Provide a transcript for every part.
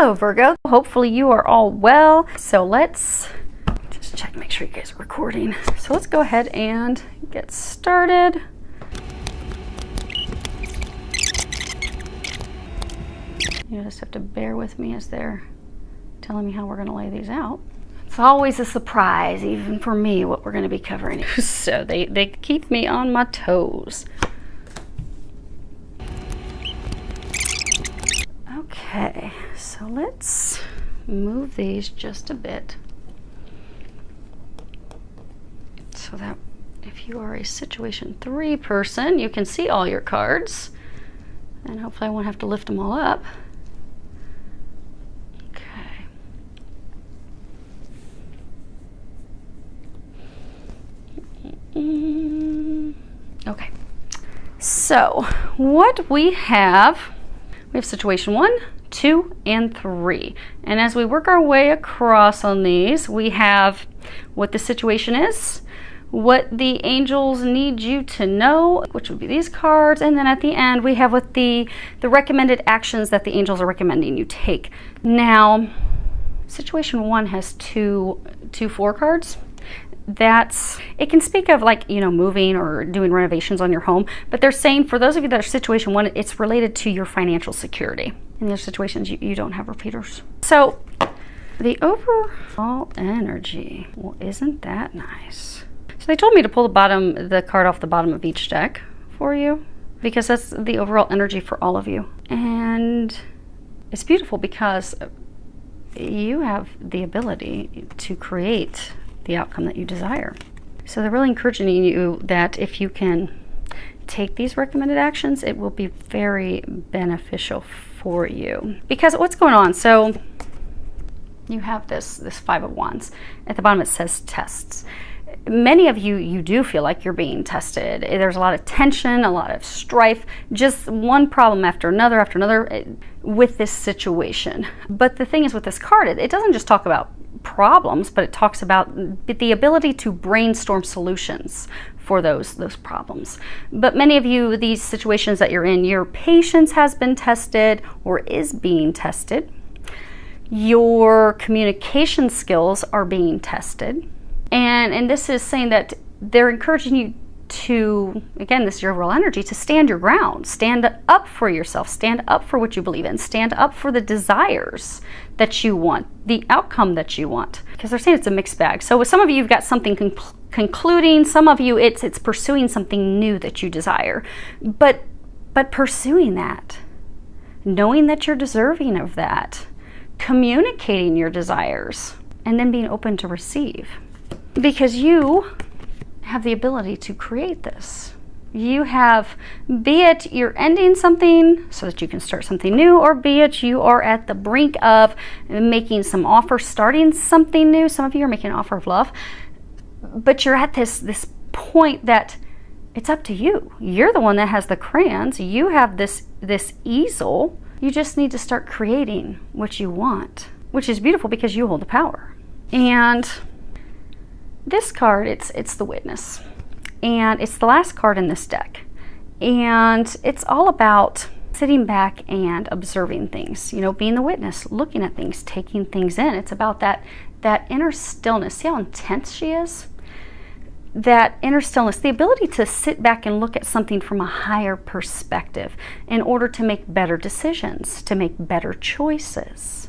Hello Virgo, hopefully you are all well. So let's just check, make sure you guys are recording. So let's go ahead and get started. You just have to bear with me as they're telling me how we're going to lay these out. It's always a surprise, even for me, what we're going to be covering. So they keep me on my toes. Okay, so let's move these just a bit so that if you are a situation 3 person, you can see all your cards, and hopefully I won't have to lift them all up. Okay. Okay, so what we have situation 1, 2, and 3. And as we work our way across on these, we have what the situation is, what the angels need you to know, which would be these cards, and then at the end we have what the recommended actions that the angels are recommending you take. Now, situation 1 has two 4 cards. It can speak of, like, you know, moving or doing renovations on your home, but they're saying for those of you that are situation 1, it's related to your financial security. In the other situations, you don't have repeaters. So the overall energy, well, isn't that nice? So they told me to pull the card off the bottom of each deck for you, because that's the overall energy for all of you. And it's beautiful because you have the ability to create the outcome that you desire. So they're really encouraging you that if you can take these recommended actions, it will be very beneficial for you. Because what's going on? So you have this 5 of Wands. At the bottom it says tests. Many of you do feel like you're being tested. There's a lot of tension, a lot of strife, just one problem after another with this situation. But the thing is with this card, it doesn't just talk about problems, but it talks about the ability to brainstorm solutions for those problems. But many of you, these situations that you're in, your patience has been tested or is being tested. Your communication skills are being tested. And this is saying that they're encouraging you to, again, this is your overall energy, to stand your ground, stand up for yourself, stand up for what you believe in, stand up for the desires that you want, the outcome that you want. Because they're saying it's a mixed bag. So with some of you, you've got something concluding, some of you, it's pursuing something new that you desire. But pursuing that, knowing that you're deserving of that, communicating your desires, and then being open to receive. Because you have the ability to create this. You have, be it you're ending something so that you can start something new, or be it you are at the brink of making some offer, starting something new. Some of you are making an offer of love, but you're at this point that it's up to you. You're the one that has the crayons. You have this easel. You just need to start creating what you want, which is beautiful because you hold the power. And this card, it's the Witness, and it's the last card in this deck, and it's all about sitting back and observing things, you know, being the witness, looking at things, taking things in. It's about that inner stillness. See how intense she is? That inner stillness, the ability to sit back and look at something from a higher perspective in order to make better decisions, to make better choices,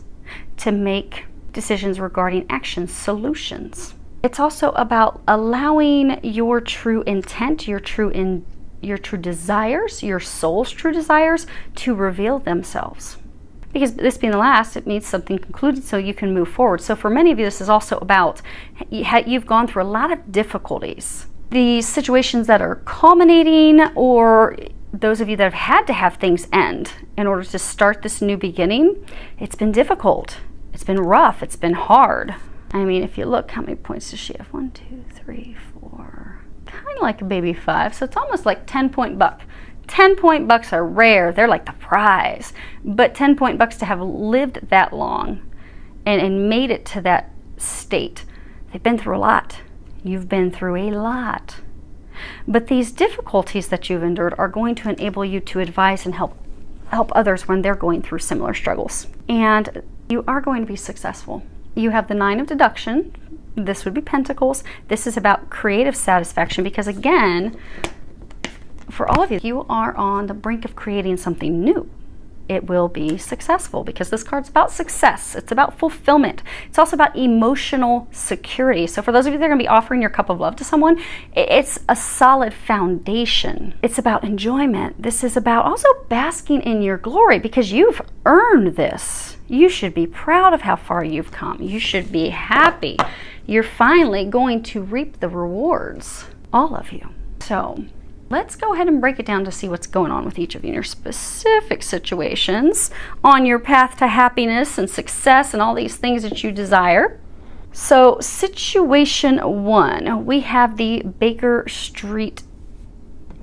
to make decisions regarding actions, solutions. It's also about allowing your true intent, your true desires, your soul's true desires to reveal themselves. Because this being the last, it means something concluded so you can move forward. So for many of you, this is also about, you've gone through a lot of difficulties. These situations that are culminating, or those of you that have had to have things end in order to start this new beginning, it's been difficult. It's been rough. It's been hard. I mean, if you look, how many points does she have? 1, 2, 3, 4. Kind of like a baby 5. So it's almost like 10-point buck. 10-point bucks are rare. They're like the prize. But 10-point bucks, to have lived that long and made it to that state, they've been through a lot. You've been through a lot. But these difficulties that you've endured are going to enable you to advise and help others when they're going through similar struggles. And You are going to be successful. You have the 9 of deduction. This would be Pentacles. This is about creative satisfaction because, again, for all of you, you are on the brink of creating something new. It will be successful because this card's about success. It's about fulfillment. It's also about emotional security. So for those of you that are going to be offering your cup of love to someone, it's a solid foundation. It's about enjoyment. This is about also basking in your glory because you've earned this. You should be proud of how far you've come. You should be happy. You're finally going to reap the rewards, all of you. So let's go ahead and break it down to see what's going on with each of you in your specific situations on your path to happiness and success and all these things that you desire. So situation 1, we have the Baker Street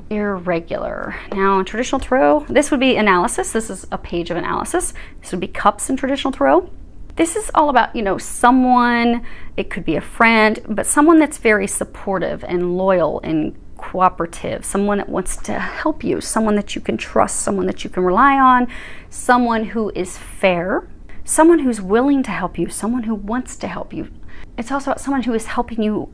Irregular. Now in traditional tarot, this would be analysis. This is a page of analysis. This would be cups in traditional tarot. This is all about, someone, it could be a friend, but someone that's very supportive and loyal and cooperative, someone that wants to help you, someone that you can trust, someone that you can rely on, someone who is fair, someone who's willing to help you, someone who wants to help you. It's also about someone who is helping you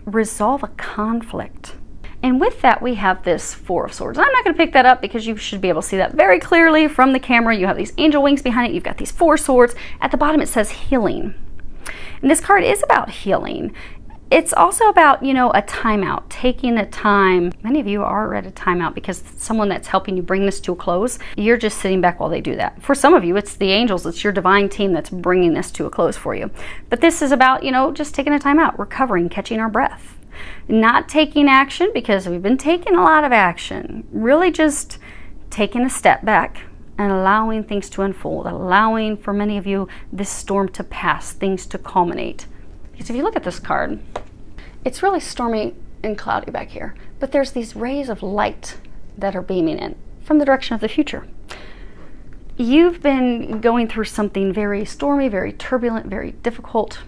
resolve a conflict. And with that, we have this 4 of Swords. I'm not going to pick that up because you should be able to see that very clearly from the camera. You have these angel wings behind it. You've got these 4 swords. At the bottom, it says healing. And this card is about healing. It's also about, a timeout, taking a time. Many of you are at a timeout because someone that's helping you bring this to a close, you're just sitting back while they do that. For some of you, it's the angels, it's your divine team that's bringing this to a close for you. But this is about, just taking a timeout, recovering, catching our breath. Not taking action because we've been taking a lot of action. Really just taking a step back and allowing things to unfold, allowing for many of you this storm to pass, things to culminate. Because if you look at this card, it's really stormy and cloudy back here, but there's these rays of light that are beaming in from the direction of the future. You've been going through something very stormy, very turbulent, very difficult.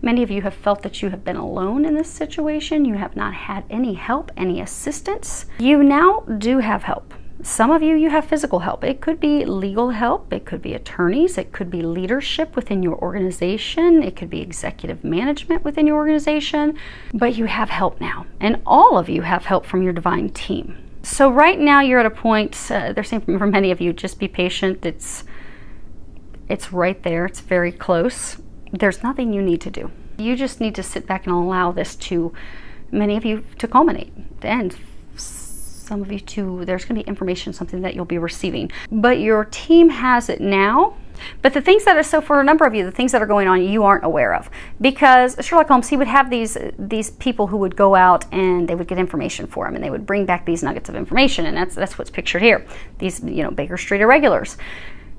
Many of you have felt that you have been alone in this situation. You have not had any help, any assistance. You now do have help. Some of you, you have physical help. It could be legal help. It could be attorneys. It could be leadership within your organization. It could be executive management within your organization. But you have help now. And all of you have help from your divine team. So right now you're at a point, they're saying for many of you, just be patient. It's right there. It's very close. There's nothing you need to do. You just need to sit back and allow this to, many of you, to culminate, to end. Some of you too, there's going to be information, something that you'll be receiving. But your team has it now. But the things that are, so for a number of you, the things that are going on, you aren't aware of. Because Sherlock Holmes, he would have these people who would go out and they would get information for him, and they would bring back these nuggets of information, and that's what's pictured here. These, Baker Street Irregulars.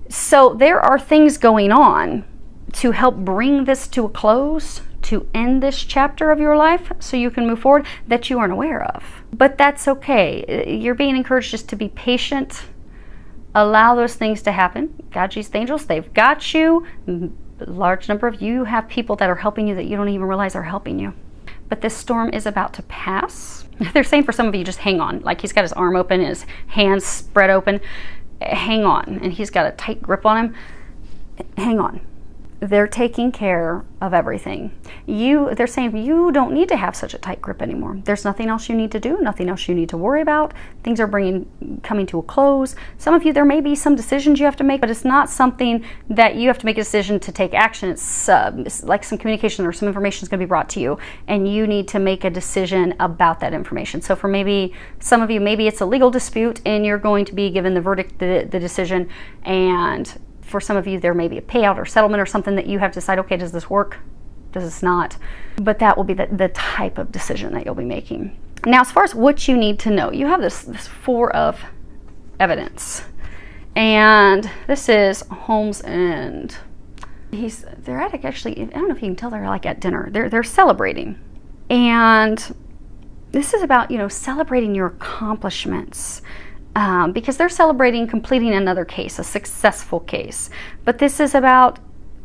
So there are things going on to help bring this to a close, to end this chapter of your life so you can move forward, that you aren't aware of. But that's okay. You're being encouraged just to be patient. Allow those things to happen. God, Jesus, the angels, they've got you. A large number of you have people that are helping you that you don't even realize are helping you. But this storm is about to pass. They're saying for some of you, just hang on. Like he's got his arm open, his hands spread open. Hang on. And he's got a tight grip on him. Hang on. They're taking care of everything. They're saying you don't need to have such a tight grip anymore. There's nothing else you need to do, nothing else you need to worry about. Things are coming to a close. Some of you, there may be some decisions you have to make, but it's not something that you have to make a decision to take action. It's like some communication or some information is going to be brought to you, and you need to make a decision about that information. So for maybe some of you, maybe it's a legal dispute, and you're going to be given the verdict, the decision, and for some of you, there may be a payout or settlement or something that you have to decide, okay, does this work? Does this not? But that will be the type of decision that you'll be making. Now, as far as what you need to know, you have this 4 of evidence. And this is Holmes and they're at, actually, I don't know if you can tell, they're like at dinner. They're celebrating. And this is about, celebrating your accomplishments. Because they're celebrating completing another case, a successful case. But this is about,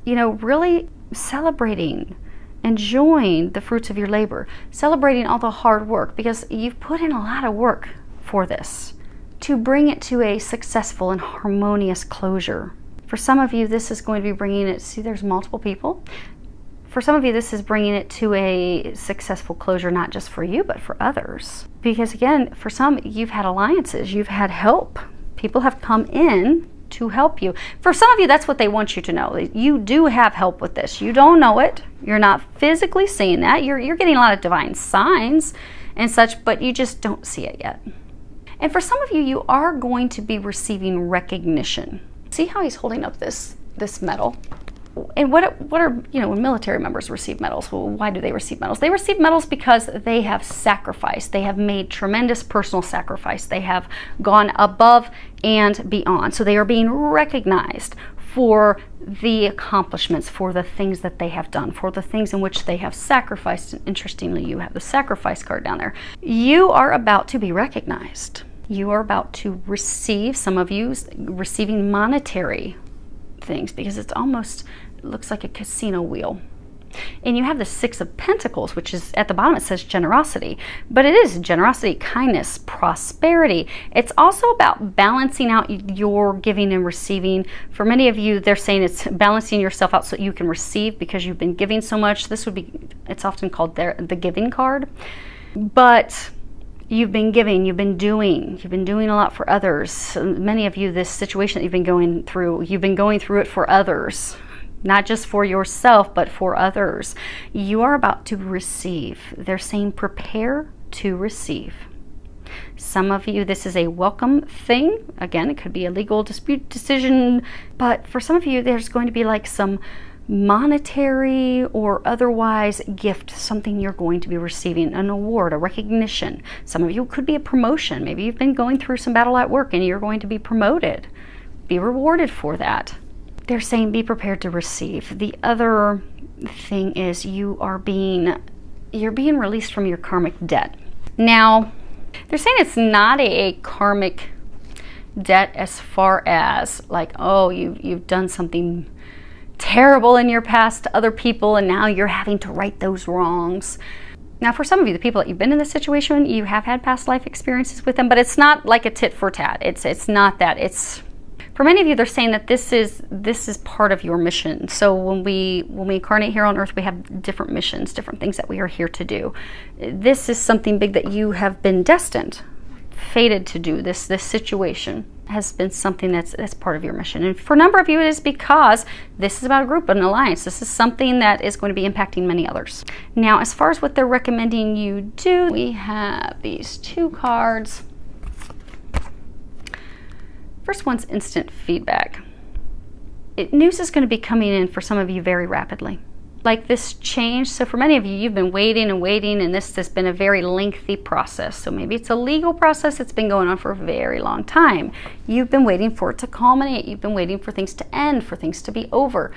really celebrating, enjoying the fruits of your labor, celebrating all the hard work, because you've put in a lot of work for this to bring it to a successful and harmonious closure. For some of you, this is going to be bringing it, see there's multiple people. For some of you, this is bringing it to a successful closure, not just for you, but for others. Because again, for some, you've had alliances, you've had help. People have come in to help you. For some of you, that's what they want you to know. You do have help with this. You don't know it. You're not physically seeing that. You're getting a lot of divine signs and such, but you just don't see it yet. And for some of you, you are going to be receiving recognition. See how he's holding up this medal? And what are, you know, when military members receive medals, well, why do they receive medals? They receive medals because they have sacrificed. They have made tremendous personal sacrifice. They have gone above and beyond. So they are being recognized for the accomplishments, for the things that they have done, for the things in which they have sacrificed. And interestingly, you have the sacrifice card down there. You are about to be recognized. You are about to receive, some of you receiving monetary things, because it's almost, it looks like a casino wheel. And you have the Six of Pentacles, which is at the bottom, it says generosity, but it is generosity, kindness, prosperity. It's also about balancing out your giving and receiving. For many of you, they're saying it's balancing yourself out so you can receive, because you've been giving so much. This would be, it's often called the giving card, but you've been giving, you've been doing a lot for others. Many of you, this situation that you've been going through it for others, not just for yourself, but for others. You are about to receive. They're saying prepare to receive. Some of you, this is a welcome thing. Again, it could be a legal dispute decision, but for some of you, there's going to be like some monetary or otherwise gift, something you're going to be receiving, an award, a recognition. Some of you could be a promotion. Maybe you've been going through some battle at work and you're going to be promoted. Be rewarded for that. They're saying be prepared to receive. The other thing is you're being released from your karmic debt. Now, they're saying it's not a karmic debt as far as like, oh, you've done something terrible in your past to other people and now you're having to right those wrongs. Now, for some of you, the people that you've been in this situation, you have had past life experiences with them, but it's not like a tit for tat. It's not that. It's, for many of you, they're saying that this is part of your mission. So when we incarnate here on earth, we have different missions, different things that we are here to do. This is something big that you have been destined, fated to do. This situation has been something that's part of your mission. And for a number of you, it is because this is about a group, an alliance. This is something that is going to be impacting many others. Now, as far as what they're recommending you do, we have these two cards. First one's instant feedback. News is going to be coming in for some of you very rapidly. Like this change. So for many of you, you've been waiting and waiting, and this has been a very lengthy process. So maybe it's a legal process that's been going on for a very long time. You've been waiting for it to culminate. You've been waiting for things to end, for things to be over.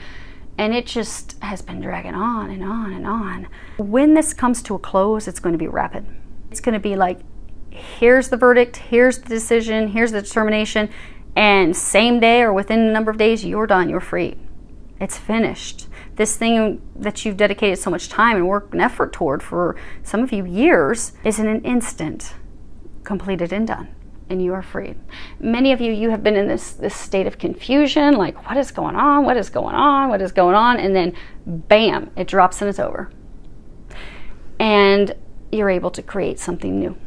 And it just has been dragging on and on and on. When this comes to a close, it's going to be rapid. It's going to be like, here's the verdict, here's the decision, here's the determination, and same day or within a number of days, you're done, you're free. It's finished. This thing that you've dedicated so much time and work and effort toward for some of you years is in an instant completed and done, and you are free. Many of you, you have been in this state of confusion, like what is going on, what is going on, what is going on, and then bam, it drops and it's over. And you're able to create something new.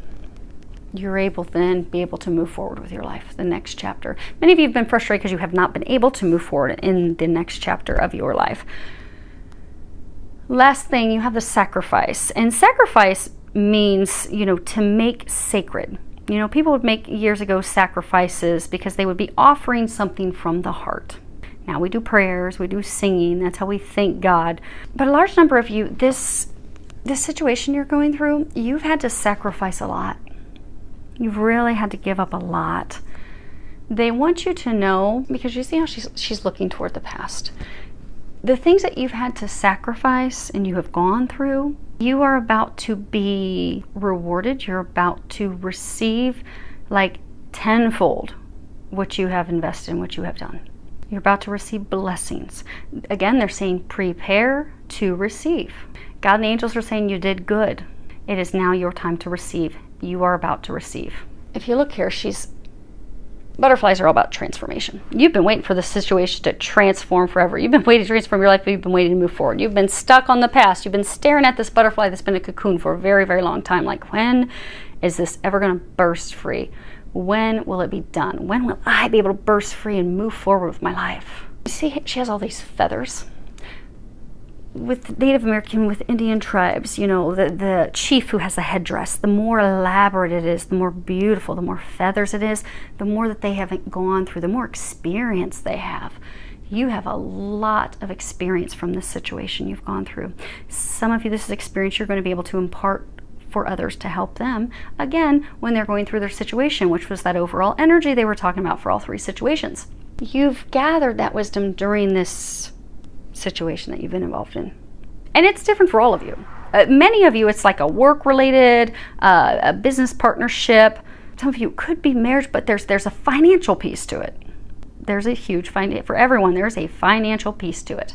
You're able then be able to move forward with your life, the next chapter. Many of you have been frustrated because you have not been able to move forward in the next chapter of your life. Last thing, you have the sacrifice. And sacrifice means, to make sacred. People would make years ago sacrifices because they would be offering something from the heart. Now we do prayers, we do singing, that's how we thank God. But a large number of you, this situation you're going through, you've had to sacrifice a lot. You've really had to give up a lot. They want you to know, because you see how she's looking toward the past. The things that you've had to sacrifice and you have gone through, you are about to be rewarded. You're about to receive like tenfold what you have invested in, what you have done. You're about to receive blessings. Again, they're saying prepare to receive. God and the angels are saying you did good. It is now your time to receive. You are about to receive. If you look here, she's Butterflies are all about transformation. You've been waiting for the situation to transform forever. You've been waiting to transform your life, but you've been waiting to move forward. You've been stuck on the past. You've been staring at this butterfly that's been a cocoon for a very, very long time. Like, when is this ever going to burst free? When will it be done? When will I be able to burst free and move forward with my life? You see, she has all these feathers. With Native American, with Indian tribes, you know, the chief who has a headdress, the more elaborate it is, the more beautiful, the more feathers it is, the more that they haven't gone through, the more experience they have. You have a lot of experience from this situation you've gone through. Some of you, this is experience you're going to be able to impart for others to help them, again, when they're going through their situation, which was that overall energy they were talking about for all three situations. You've gathered that wisdom during this situation that you've been involved in. And it's different for all of you. Many of you, it's like a work-related, a business partnership. Some of you could be marriage, but there's a financial piece to it. There's a huge for everyone, there's a financial piece to it.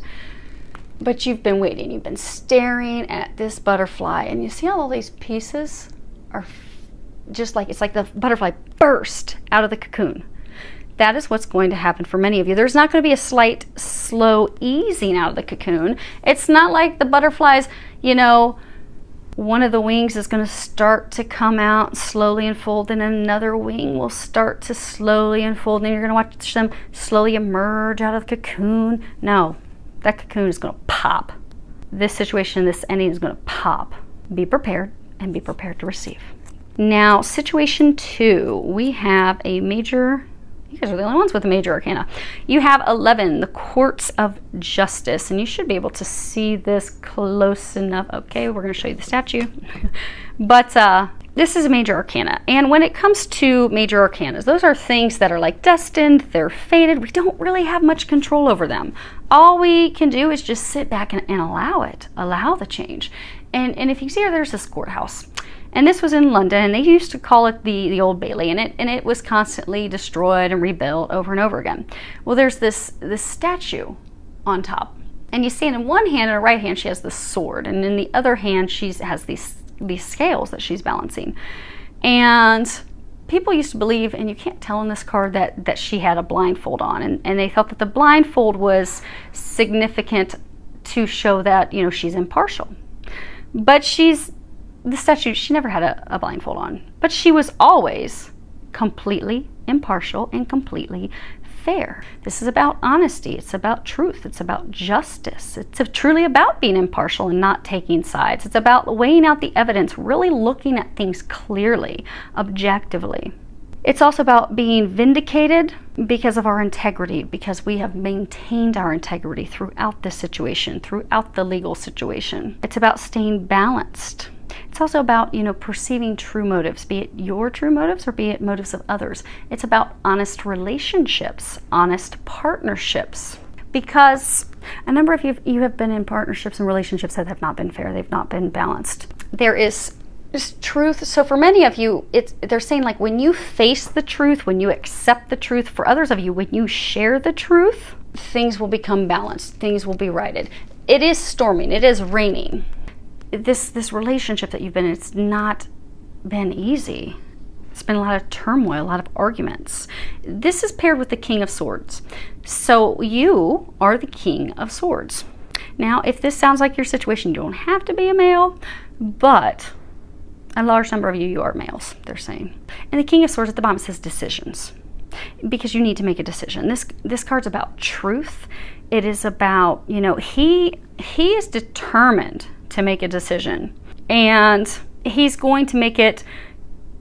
But you've been waiting, you've been staring at this butterfly, and you see how all these pieces are just like, it's like the butterfly burst out of the cocoon. That is what's going to happen for many of you. There's not going to be a slight, slow easing out of the cocoon. It's not like the butterflies, you know, one of the wings is going to start to come out, slowly unfold, and another wing will start to slowly unfold, and you're going to watch them slowly emerge out of the cocoon. No, that cocoon is going to pop. This situation, this ending is going to pop. Be prepared, and be prepared to receive. Now, situation 2, we have a major... You guys are the only ones with the major arcana. You have 11, the Courts of Justice, and you should be able to see this close enough. Okay, we're going to show you the statue. But this is a major arcana, and when it comes to major arcanas, those are things that are like destined, they're fated. We don't really have much control over them. All we can do is just sit back and allow it, allow the change. And if you see here, there's this courthouse. And this was in London, and they used to call it the Old Bailey, and it was constantly destroyed and rebuilt over and over again. Well, there's this statue on top, and you see it in one hand, in her right hand, she has the sword, and in the other hand, she has these scales that she's balancing. And people used to believe, and you can't tell in this card, that she had a blindfold on, and they thought that the blindfold was significant to show that, you know, she's impartial. But the statue, she never had a blindfold on, but she was always completely impartial and completely fair. This is about honesty. It's about truth. It's about justice. It's truly about being impartial and not taking sides. It's about weighing out the evidence, really looking at things clearly, objectively. It's also about being vindicated because of our integrity, because we have maintained our integrity throughout this situation, throughout the legal situation. It's about staying balanced. It's also about, you know, perceiving true motives, be it your true motives or be it motives of others. It's about honest relationships, honest partnerships, because a number of you have been in partnerships and relationships that have not been fair. They've not been balanced. There is just truth. So for many of you, they're saying, like, when you face the truth, when you accept the truth, for others of you, when you share the truth, things will become balanced. Things will be righted. It is storming. It is raining. This relationship that you've been in, it's not been easy. It's been a lot of turmoil, a lot of arguments. This is paired with the King of Swords. So you are the King of Swords. Now, if this sounds like your situation, you don't have to be a male, but a large number of you are males, they're saying. And the King of Swords at the bottom says decisions, because you need to make a decision. This card's about truth. It is about, you know, he is determined to make a decision, and he's going to make it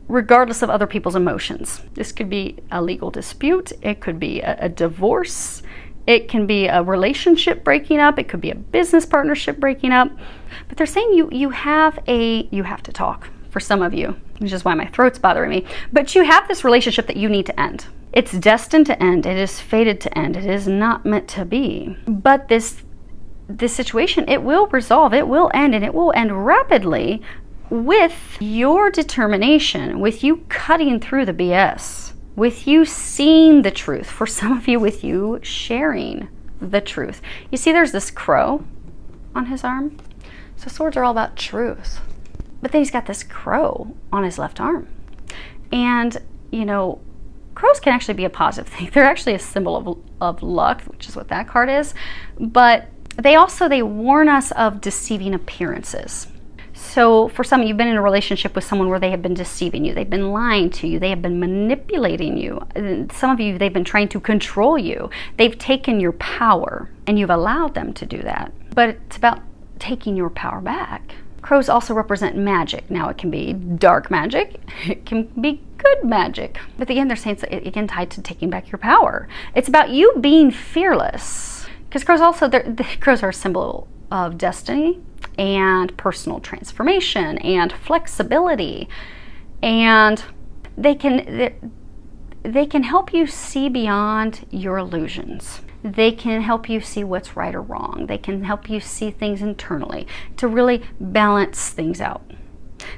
regardless of other people's emotions. This could be a legal dispute, it could be a divorce, it can be a relationship breaking up, it could be a business partnership breaking up. But they're saying you have to talk, for some of you, which is why my throat's bothering me. But you have this relationship that you need to end. It's destined to end, it is fated to end, it is not meant to be. But this situation, it will resolve, it will end, and it will end rapidly with your determination, with you cutting through the BS, with you seeing the truth, for some of you, with you sharing the truth. You see there's this crow on his arm. So swords are all about truth. But then he's got this crow on his left arm. And, you know, crows can actually be a positive thing. They're actually a symbol of luck, which is what that card is. But they warn us of deceiving appearances. So for some, you've been in a relationship with someone where they have been deceiving you. They've been lying to you. They have been manipulating you. Some of you, they've been trying to control you. They've taken your power, and you've allowed them to do that. But it's about taking your power back. Crows also represent magic. Now, it can be dark magic. It can be good magic. But again, they're saying it's again tied to taking back your power. It's about you being fearless. Because crows also, crows are a symbol of destiny and personal transformation and flexibility, and they can help you see beyond your illusions. They can help you see what's right or wrong. They can help you see things internally to really balance things out.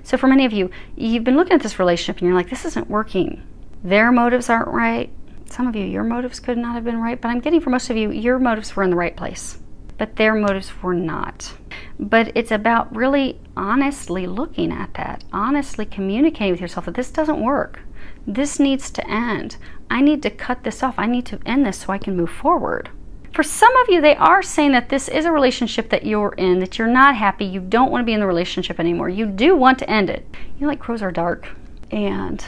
So for many of you, you've been looking at this relationship and you're like, this isn't working. Their motives aren't right. Some of you, your motives could not have been right, but I'm getting for most of you, your motives were in the right place, but their motives were not. But it's about really honestly looking at that, honestly communicating with yourself that this doesn't work. This needs to end. I need to cut this off. I need to end this so I can move forward. For some of you, they are saying that this is a relationship that you're in, that you're not happy, you don't want to be in the relationship anymore. You do want to end it. You know, like crows are dark, and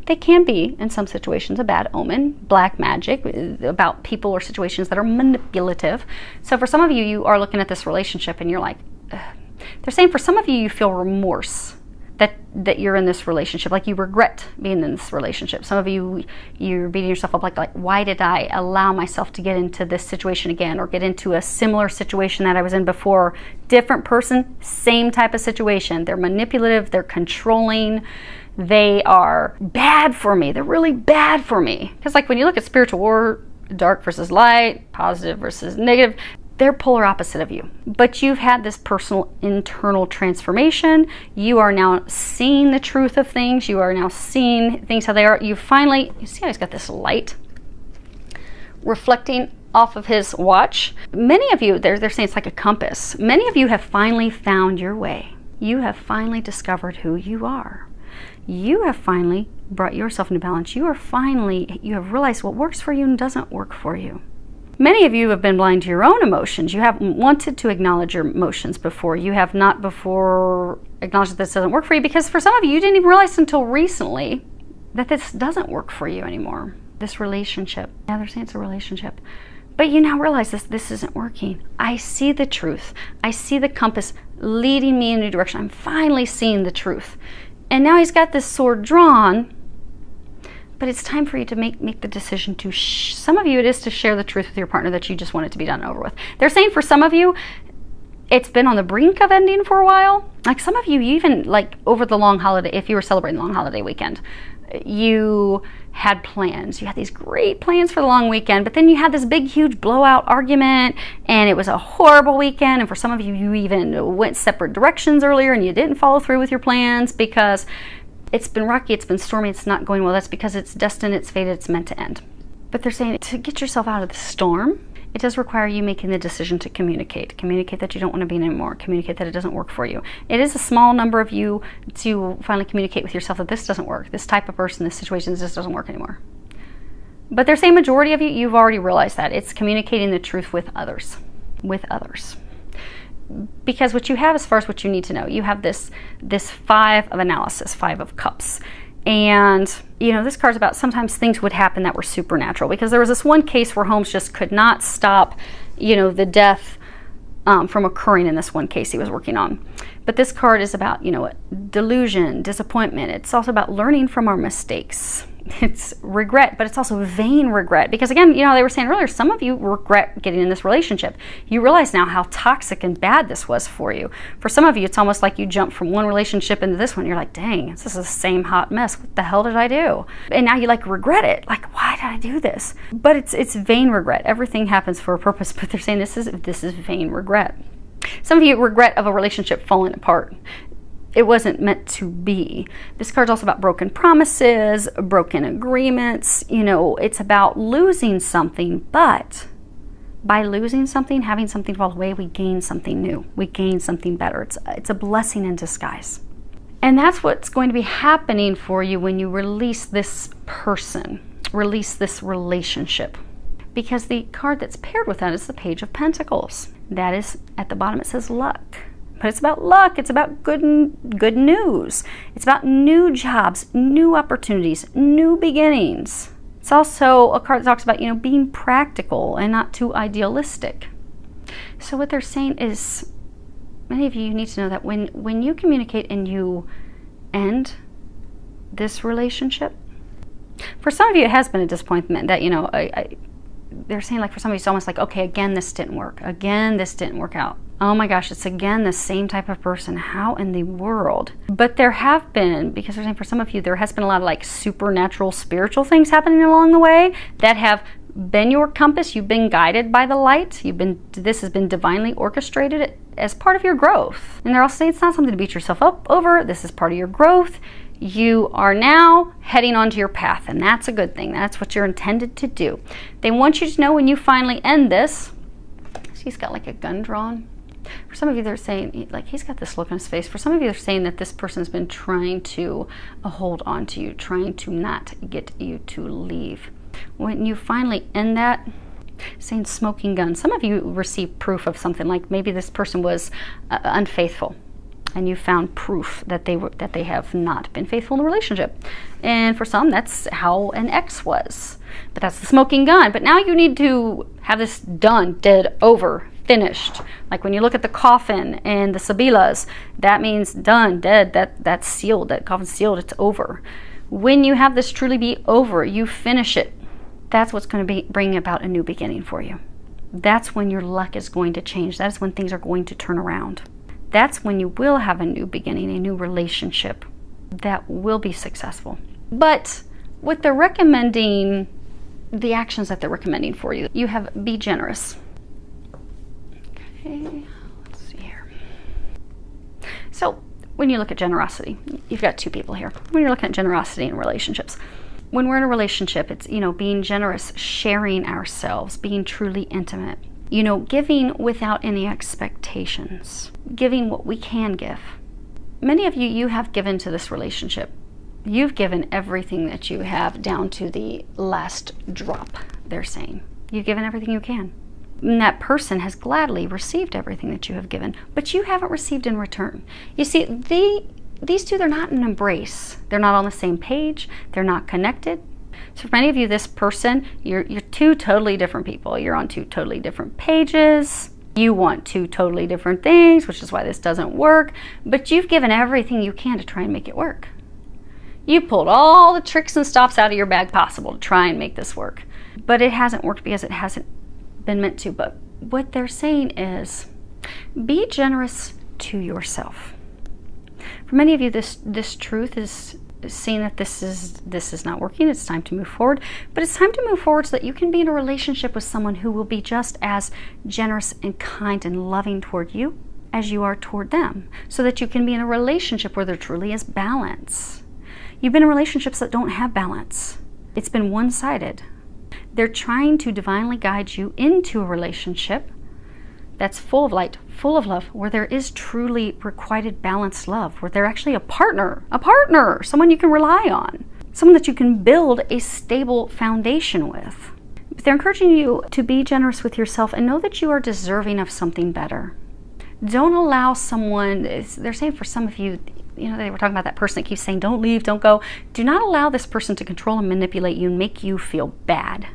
they can be, in some situations, a bad omen, black magic, about people or situations that are manipulative. So for some of you, you are looking at this relationship and you're like, ugh. They're saying for some of you, you feel remorse that you're in this relationship, like you regret being in this relationship. Some of you, you're beating yourself up like why did I allow myself to get into this situation again, or get into a similar situation that I was in before? Different person, same type of situation. They're manipulative, they're controlling, they are bad for me. They're really bad for me. Because like when you look at spiritual war, dark versus light, positive versus negative, they're polar opposite of you. But you've had this personal internal transformation. You are now seeing the truth of things. You are now seeing things how they are. You see how he's got this light reflecting off of his watch? Many of you, they're saying it's like a compass. Many of you have finally found your way. You have finally discovered who you are. You have finally brought yourself into balance. You have realized what works for you and doesn't work for you. Many of you have been blind to your own emotions. You haven't wanted to acknowledge your emotions before. You have not before acknowledged that this doesn't work for you, because for some of you, you didn't even realize until recently that this doesn't work for you anymore. This relationship. Yeah, they're saying it's a relationship. But you now realize this isn't working. I see the truth. I see the compass leading me in a new direction. I'm finally seeing the truth. And now he's got this sword drawn, but it's time for you to make the decision to, some of you it is to share the truth with your partner that you just want it to be done and over with. They're saying for some of you, it's been on the brink of ending for a while. Like some of you, even like over the long holiday, if you were celebrating the long holiday weekend, you had plans. You had these great plans for the long weekend, but then you had this big, huge blowout argument, and it was a horrible weekend. And for some of you, you even went separate directions earlier and you didn't follow through with your plans because it's been rocky, it's been stormy, it's not going well. That's because it's destined, it's fated, it's meant to end. But they're saying to get yourself out of the storm, it does require you making the decision to communicate. Communicate that you don't want to be in anymore. Communicate that it doesn't work for you. It is a small number of you to finally communicate with yourself that this doesn't work. This type of person, this situation, this just doesn't work anymore. But they're saying majority of you, you've already realized that. It's communicating the truth with others. With others. Because what you have as far as what you need to know, you have this five of analysis, 5 of cups. And, you know, this card's about sometimes things would happen that were supernatural, because there was this one case where Holmes just could not stop, you know, the death from occurring in this one case he was working on. But this card is about, you know, delusion, disappointment. It's also about learning from our mistakes. It's regret, but it's also vain regret. Because again, you know, they were saying earlier, some of you regret getting in this relationship. You realize now how toxic and bad this was for you. For some of you, it's almost like you jump from one relationship into this one. You're like, dang, this is the same hot mess. What the hell did I do? And now you like regret it. Like, why did I do this? But it's vain regret. Everything happens for a purpose, but they're saying this is vain regret. Some of you regret of a relationship falling apart. It wasn't meant to be. This card's also about broken promises, broken agreements. You know, it's about losing something, but by losing something, having something fall away, we gain something new. We gain something better. It's a blessing in disguise. And that's what's going to be happening for you when you release this person, release this relationship. Because the card that's paired with that is the Page of Pentacles. That is, at the bottom it says luck. But it's about luck, it's about good news. It's about new jobs, new opportunities, new beginnings. It's also a card that talks about, being practical and not too idealistic. So what they're saying is, many of you need to know that when you communicate and you end this relationship, for some of you it has been a disappointment that, they're saying, like, for some of you it's almost like, okay, again this didn't work. Again this didn't work out. Oh my gosh, it's again the same type of person. How in the world? But there have been, because they're saying for some of you, there has been a lot of like supernatural, spiritual things happening along the way that have been your compass. You've been guided by the light. This has been divinely orchestrated as part of your growth. And they're also saying it's not something to beat yourself up over. This is part of your growth. You are now heading onto your path, and that's a good thing. That's what you're intended to do. They want you to know when you finally end this. He's got like a gun drawn. For some of you, they're saying, like, he's got this look on his face. For some of you, they're saying that this person's been trying to hold on to you, trying to not get you to leave. When you finally end that, saying smoking gun, some of you receive proof of something, like maybe this person was unfaithful, and you found proof that they have not been faithful in the relationship. And for some, that's how an ex was. But that's the smoking gun. But now you need to have this done, dead, over, finished. Like when you look at the coffin and the Sibilas, that means done, dead, that's sealed, that coffin's sealed, it's over. When you have this truly be over, you finish it. That's what's going to bring about a new beginning for you. That's when your luck is going to change. That's when things are going to turn around. That's when you will have a new beginning, a new relationship that will be successful. But what they're recommending, the actions that they're recommending for you, you have be generous. Okay, let's see here. So when you look at generosity, you've got two people here. When you're looking at generosity in relationships, when we're in a relationship, it's, being generous, sharing ourselves, being truly intimate, giving without any expectations, giving what we can give. Many of you have given to this relationship. You've given everything that you have down to the last drop, they're saying. You've given everything you can. And that person has gladly received everything that you have given, but you haven't received in return. You see, these two, they're not in an embrace. They're not on the same page. They're not connected. So for many of you, this person, you're two totally different people. You're on two totally different pages. You want two totally different things, which is why this doesn't work. But you've given everything you can to try and make it work. You pulled all the tricks and stops out of your bag possible to try and make this work. But it hasn't worked because it hasn't been meant to. But what they're saying is, be generous to yourself. For many of you, this truth is seeing that this is not working. It's time to move forward. But it's time to move forward so that you can be in a relationship with someone who will be just as generous and kind and loving toward you as you are toward them. So that you can be in a relationship where there truly is balance. You've been in relationships that don't have balance. It's been one-sided. They're trying to divinely guide you into a relationship that's full of light, full of love, where there is truly requited balanced love, where they're actually a partner, someone you can rely on, someone that you can build a stable foundation with. But they're encouraging you to be generous with yourself and know that you are deserving of something better. Don't allow someone, they're saying for some of you, they were talking about that person that keeps saying, don't leave, don't go. Do not allow this person to control and manipulate you and make you feel bad.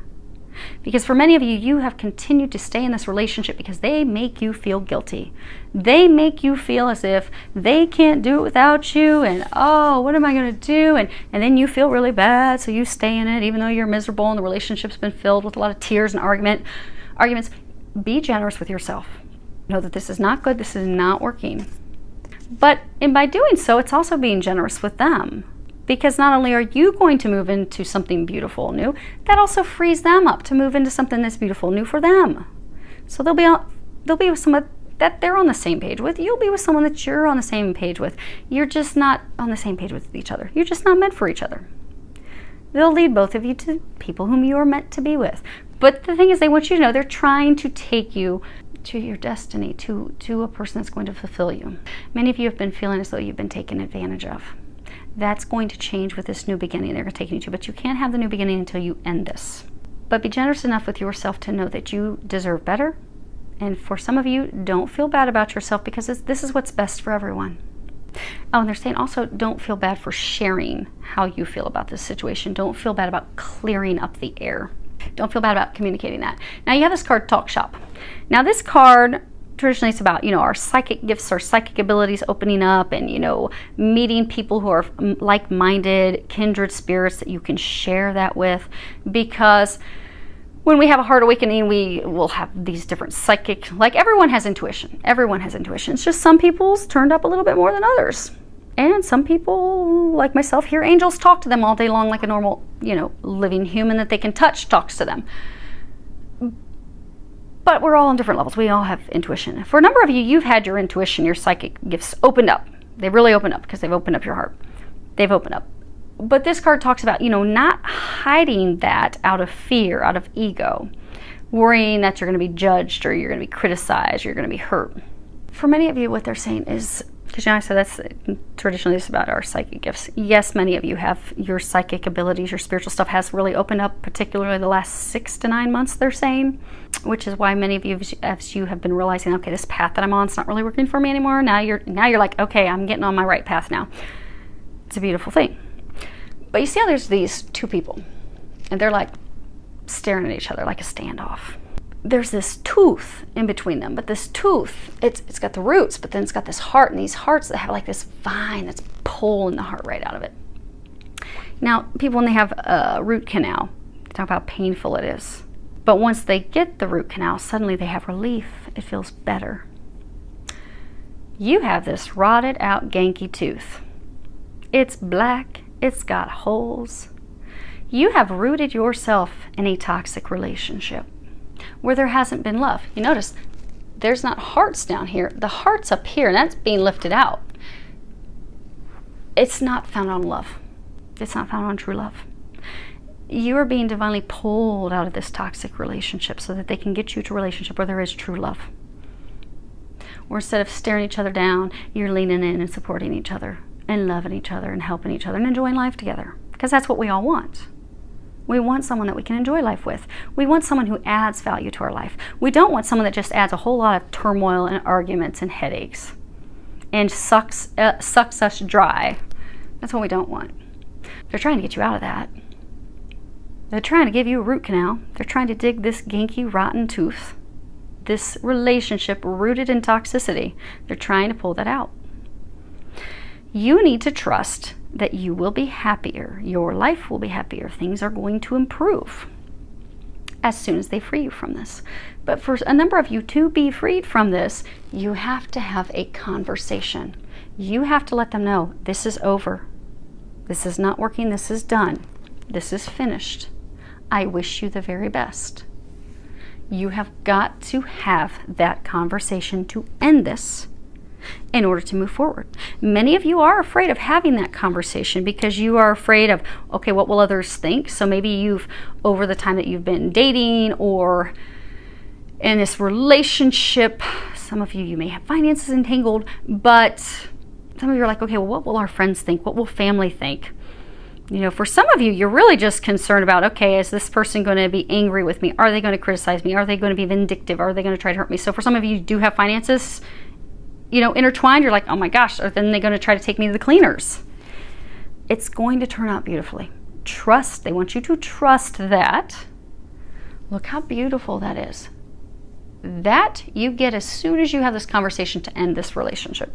Because for many of you, you have continued to stay in this relationship because they make you feel guilty. They make you feel as if they can't do it without you, and oh, what am I going to do? And then you feel really bad, so you stay in it even though you're miserable and the relationship's been filled with a lot of tears and arguments. Be generous with yourself. Know that this is not good, this is not working. But by doing so, it's also being generous with them. Because not only are you going to move into something beautiful new, that also frees them up to move into something that's beautiful new for them. So they'll be with someone that they're on the same page with. You'll be with someone that you're on the same page with. You're just not on the same page with each other. You're just not meant for each other. They'll lead both of you to people whom you are meant to be with. But the thing is, they want you to know they're trying to take you to your destiny, to a person that's going to fulfill you. Many of you have been feeling as though you've been taken advantage of. That's going to change with this new beginning they're taking you to, but you can't have the new beginning until you end this. But be generous enough with yourself to know that you deserve better. And for some of you, don't feel bad about yourself, because this is what's best for everyone. Oh, and they're saying also, don't feel bad for sharing how you feel about this situation. Don't feel bad about clearing up the air. Don't feel bad about communicating that. Now you have this card, Talk Shop. Now this card, traditionally it's about, our psychic gifts, our psychic abilities opening up, and, meeting people who are like-minded, kindred spirits that you can share that with. Because when we have a heart awakening, we will have these different psychic, like everyone has intuition. Everyone has intuition. It's just some people's turned up a little bit more than others. And some people, like myself, hear angels talk to them all day long like a normal, living human that they can touch talks to them. But we're all on different levels. We all have intuition. For a number of you, you've had your intuition, your psychic gifts opened up. They've really opened up because they've opened up your heart. They've opened up. But this card talks about, not hiding that out of fear, out of ego, worrying that you're going to be judged or you're going to be criticized, or you're going to be hurt. For many of you, what they're saying is, because I said that's traditionally it's about our psychic gifts. Yes, many of you have your psychic abilities, your spiritual stuff has really opened up, particularly the last 6 to 9 months, they're saying, which is why many of you, as you have been realizing, okay, this path that I'm on, it's not really working for me anymore. Now you're like, okay, I'm getting on my right path now. It's a beautiful thing. But you see how there's these two people, and they're like staring at each other like a standoff. There's this tooth in between them, but this tooth, it's got the roots, but then it's got this heart, and these hearts that have like this vine that's pulling the heart right out of it. Now, people, when they have a root canal, they talk about how painful it is. But once they get the root canal, suddenly they have relief. It feels better. You have this rotted out, ganky tooth. It's black. It's got holes. You have rooted yourself in a toxic relationship where there hasn't been love. You notice there's not hearts down here. The heart's up here, and that's being lifted out. It's not found on love. It's not found on true love. You are being divinely pulled out of this toxic relationship so that they can get you to a relationship where there is true love. Or instead of staring each other down, you're leaning in and supporting each other and loving each other and helping each other and enjoying life together. Because that's what we all want. We want someone that we can enjoy life with. We want someone who adds value to our life. We don't want someone that just adds a whole lot of turmoil and arguments and headaches and sucks us dry. That's what we don't want. They're trying to get you out of that. They're trying to give you a root canal. They're trying to dig this ganky, rotten tooth, this relationship rooted in toxicity. They're trying to pull that out. You need to trust that you will be happier. Your life will be happier. Things are going to improve as soon as they free you from this. But for a number of you to be freed from this, you have to have a conversation. You have to let them know this is over. This is not working. This is done. This is finished. I wish you the very best. You have got to have that conversation to end this in order to move forward. Many of you are afraid of having that conversation because you are afraid of, okay, what will others think? So maybe you've, over the time that you've been dating or in this relationship, some of you may have finances entangled, but some of you are like, okay, well, what will our friends think? What will family think? For some of you, you're really just concerned about, okay, is this person going to be angry with me? Are they going to criticize me? Are they going to be vindictive? Are they going to try to hurt me? So for some of you who do have finances, intertwined, you're like, oh my gosh, or then they're going to try to take me to the cleaners. It's going to turn out beautifully. Trust. They want you to trust that. Look how beautiful that is. That you get as soon as you have this conversation to end this relationship.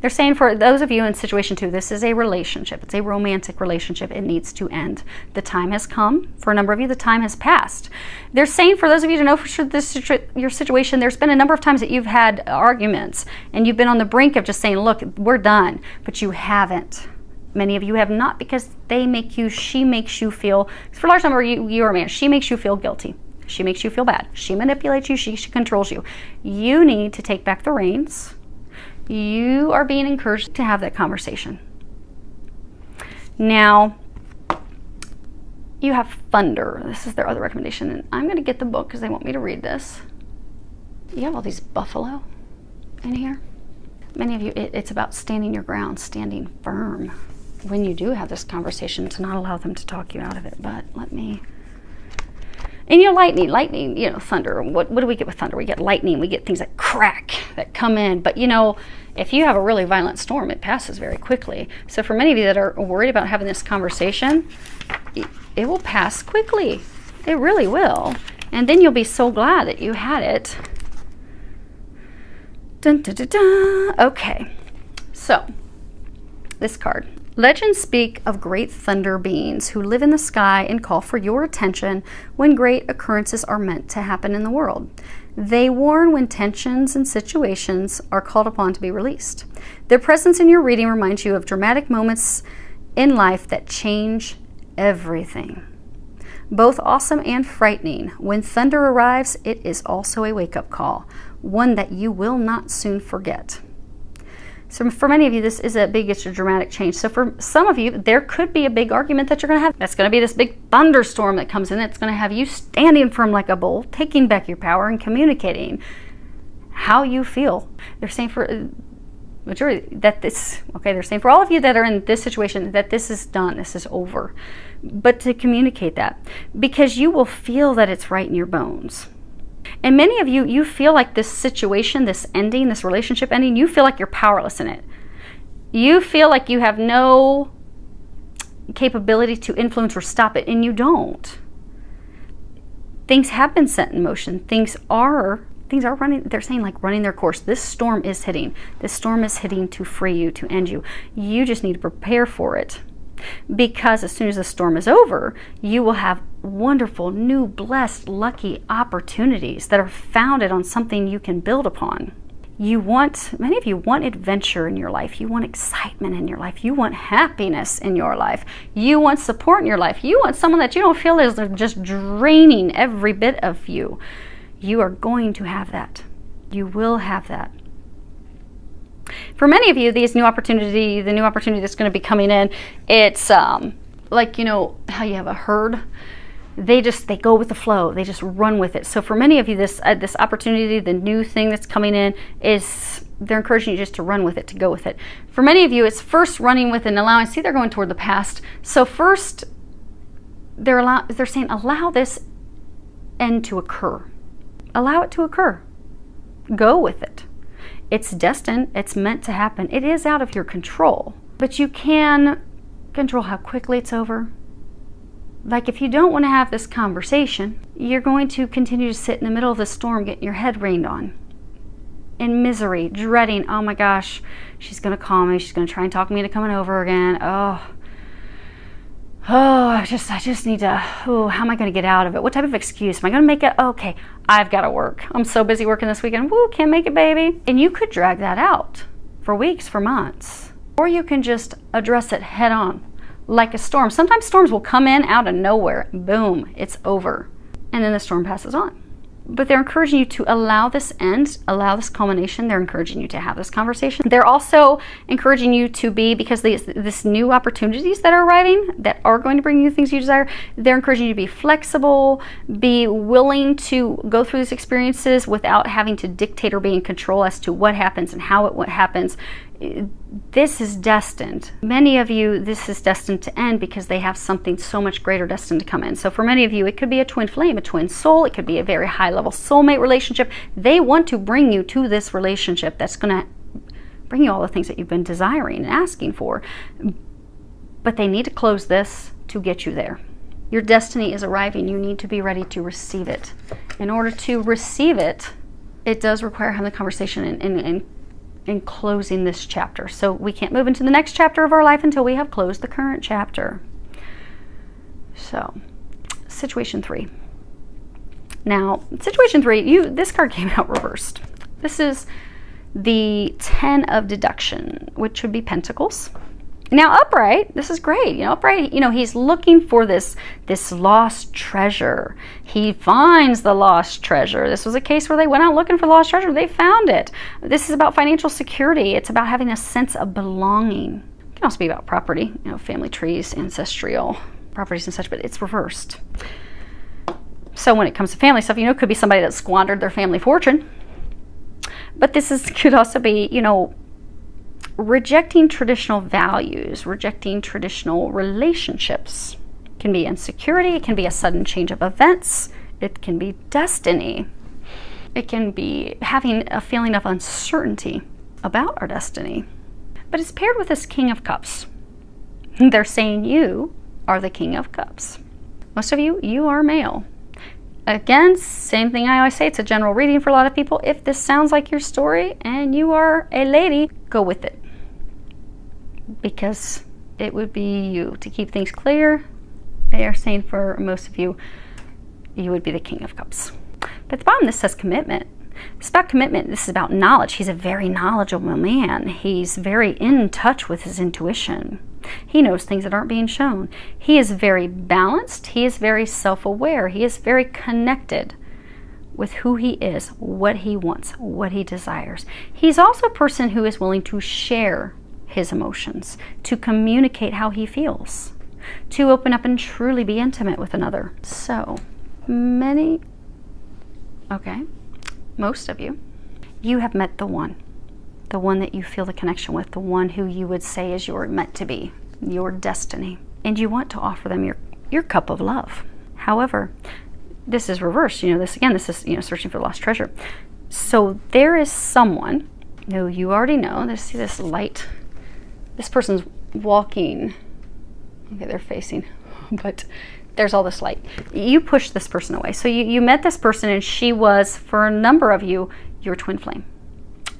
They're saying for those of you in situation 2, this is a relationship. It's a romantic relationship. It needs to end. The time has come. For a number of you, the time has passed. They're saying for those of you to know for sure your situation, there's been a number of times that you've had arguments and you've been on the brink of just saying, look, we're done, but you haven't. Many of you have not because she makes you feel, for a large number of you are a man, she makes you feel guilty. She makes you feel bad. She manipulates you. She controls you. You need to take back the reins. You are being encouraged to have that conversation. Now, you have thunder. This is their other recommendation. And I'm going to get the book because they want me to read this. You have all these buffalo in here. Many of you, it's about standing your ground, standing firm. When you do have this conversation, to not allow them to talk you out of it. But let me... And you know, lightning, you know, thunder. What do we get with thunder? We get lightning. We get things that crack, that come in. But, you know, if you have a really violent storm, it passes very quickly. So for many of you that are worried about having this conversation, it will pass quickly. It really will. And then you'll be so glad that you had it. Dun, dun, dun, dun. Okay. So, this card. Legends speak of great thunder beings who live in the sky and call for your attention when great occurrences are meant to happen in the world. They warn when tensions and situations are called upon to be released. Their presence in your reading reminds you of dramatic moments in life that change everything. Both awesome and frightening. When thunder arrives, it is also a wake-up call, one that you will not soon forget. So for many of you, this is a big, it's a dramatic change. So for some of you, there could be a big argument that you're going to have. That's going to be this big thunderstorm that comes in. That's going to have you standing firm like a bull, taking back your power and communicating how you feel. They're saying for majority that this, okay, they're saying for all of you that are in this situation that this is done, this is over. But to communicate that, because you will feel that it's right in your bones. And many of you, you feel like this situation, this ending, this relationship ending, you feel like you're powerless in it. You feel like you have no capability to influence or stop it, and you don't. Things have been set in motion. Things are running, they're saying like running their course. This storm is hitting. This storm is hitting to free you, to end you. You just need to prepare for it. Because as soon as the storm is over, you will have wonderful, new, blessed, lucky opportunities that are founded on something you can build upon. Many of you want adventure in your life. You want excitement in your life. You want happiness in your life. You want support in your life. You want someone that you don't feel is just draining every bit of you. You are going to have that. You will have that. For many of you, the new opportunity that's going to be coming in, it's like, you know, how you have a herd. They go with the flow. They just run with it. So for many of you, this opportunity, the new thing that's coming in, they're encouraging you just to run with it, to go with it. For many of you, it's first running with and allowing. See, they're going toward the past. So first, they're saying, allow this end to occur. Allow it to occur. Go with it. It's destined. It's meant to happen. It is out of your control. But you can control how quickly it's over. Like if you don't want to have this conversation, you're going to continue to sit in the middle of the storm getting your head rained on. In misery, dreading, oh my gosh, she's going to call me. She's going to try and talk me into coming over again. I just need to, how am I going to get out of it? What type of excuse? Am I going to make it? Okay, I've got to work. I'm so busy working this weekend. Woo, can't make it, baby. And you could drag that out for weeks, for months. Or you can just address it head on, like a storm. Sometimes storms will come in out of nowhere. Boom, it's over. And then the storm passes on. But they're encouraging you to allow this end, allow this culmination. They're encouraging you to have this conversation. They're also encouraging you to be, because this new opportunities that are arriving, that are going to bring you things you desire, they're encouraging you to be flexible, be willing to go through these experiences without having to dictate or be in control as to what happens and how what happens. This is destined. Many of you, this is destined to end because they have something so much greater destined to come in. So for many of you, it could be a twin flame, a twin soul. It could be a very high-level soulmate relationship. They want to bring you to this relationship that's going to bring you all the things that you've been desiring and asking for. But they need to close this to get you there. Your destiny is arriving. You need to be ready to receive it. In order to receive it, it does require having the conversation and closing this chapter. So we can't move into the next chapter of our life until we have closed the current chapter. So, situation 3. Now, situation 3, this card came out reversed. This is the 10 of deduction, which would be Pentacles. Now, upright, this is great. Upright, he's looking for this lost treasure. He finds the lost treasure. This was a case where they went out looking for the lost treasure. They found it. This is about financial security. It's about having a sense of belonging. It can also be about property, family trees, ancestral. properties and such, but it's reversed. So when it comes to family stuff, it could be somebody that squandered their family fortune. But could also be, rejecting traditional values, rejecting traditional relationships. It can be insecurity. It can be a sudden change of events. It can be destiny. It can be having a feeling of uncertainty about our destiny. But it's paired with this King of Cups. They're saying you are the King of Cups. Most of you, you are male. Again, same thing I always say, it's a general reading for a lot of people. If this sounds like your story and you are a lady, go with it. Because it would be you. To keep things clear, they are saying for most of you, you would be the King of Cups. But at the bottom, this says commitment. It's about commitment. This is about knowledge. He's a very knowledgeable man. He's very in touch with his intuition. He knows things that aren't being shown. He is very balanced. He is very self-aware. He is very connected with who he is, what he wants, what he desires. He's also a person who is willing to share his emotions, to communicate how he feels, to open up and truly be intimate with another. So, most of you, you have met the one that you feel the connection with, the one who you would say is your meant to be, your destiny. And you want to offer them your cup of love. However, this is reversed. This is, searching for lost treasure. So there is someone who you already know. See this light? This person's walking. Okay, they're facing, but there's all this light. You pushed this person away. So you met this person, and she was, for a number of you, your twin flame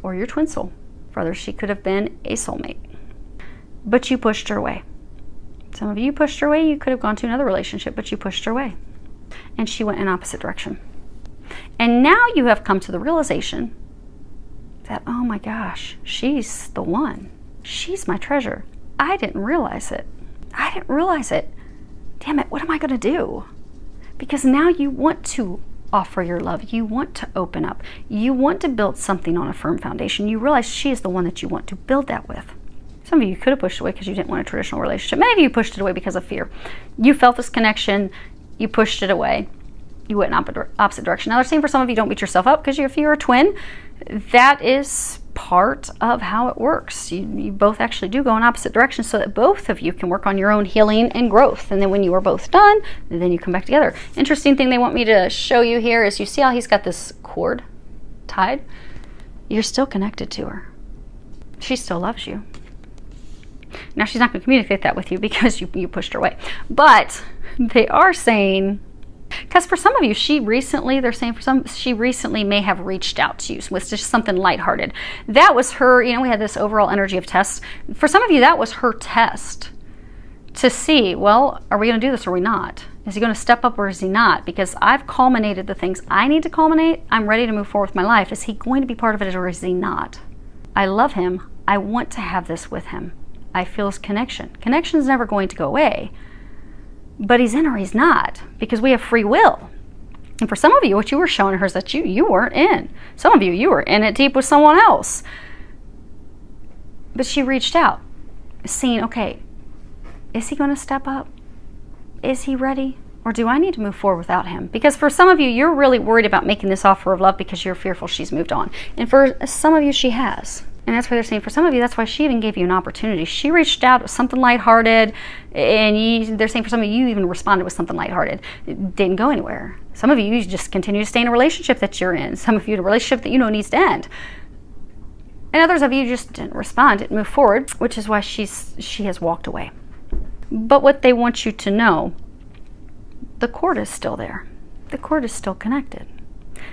or your twin soul. For others, she could have been a soulmate. But you pushed her away. Some of you pushed her away. You could have gone to another relationship, but you pushed her away. And she went in opposite direction. And now you have come to the realization that, oh my gosh, she's the one. She's my treasure. I didn't realize it. I didn't realize it. Damn it, what am I going to do? Because now you want to offer your love. You want to open up. You want to build something on a firm foundation. You realize she is the one that you want to build that with. Some of you could have pushed away because you didn't want a traditional relationship. Many of you pushed it away because of fear. You felt this connection. You pushed it away. You went in opposite direction. Now they're saying for some of you, don't beat yourself up because if you're a twin, that is part of how it works. You both actually do go in opposite directions so that both of you can work on your own healing and growth. And then when you are both done, then you come back together. Interesting thing they want me to show you here is you see how he's got this cord tied? You're still connected to her. She still loves you. Now she's not going to communicate that with you because you pushed her away. But they are saying, because for some of you, she recently may have reached out to you with just something lighthearted. That was her, we had this overall energy of tests. For some of you, that was her test to see, well, are we going to do this or are we not? Is he going to step up or is he not? Because I've culminated the things I need to culminate. I'm ready to move forward with my life. Is he going to be part of it or is he not? I love him. I want to have this with him. I feel his connection. Connection is never going to go away. But he's in or he's not, because we have free will. And for some of you, what you were showing her is that you weren't in. Some of you were in it deep with someone else. But she reached out, seeing, okay, is he going to step up? Is he ready? Or do I need to move forward without him? Because for some of you, you're really worried about making this offer of love because you're fearful she's moved on. And for some of you, she has. And that's why they're saying for some of you, that's why she even gave you an opportunity. She reached out with something lighthearted, and they're saying for some of you, you even responded with something lighthearted. It didn't go anywhere. Some of you just continue to stay in a relationship that you're in. Some of you in a relationship that needs to end. And others of you just didn't respond, didn't move forward, which is why she has walked away. But what they want you to know, the cord is still there. The cord is still connected.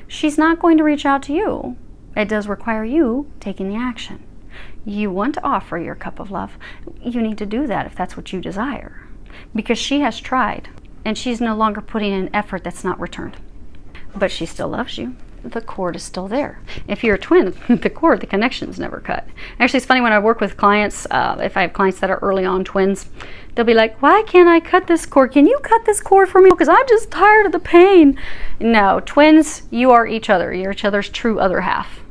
She's not going to reach out to you. It does require you taking the action. You want to offer your cup of love. You need to do that if that's what you desire. Because she has tried, and she's no longer putting in effort that's not returned. But she still loves you. The cord is still there. If you're a twin, the connection's never cut. Actually, it's funny when I work with clients, if I have clients that are early on twins, they'll be like, why can't I cut this cord? Can you cut this cord for me? Because I'm just tired of the pain. No, twins, you are each other. You're each other's true other half.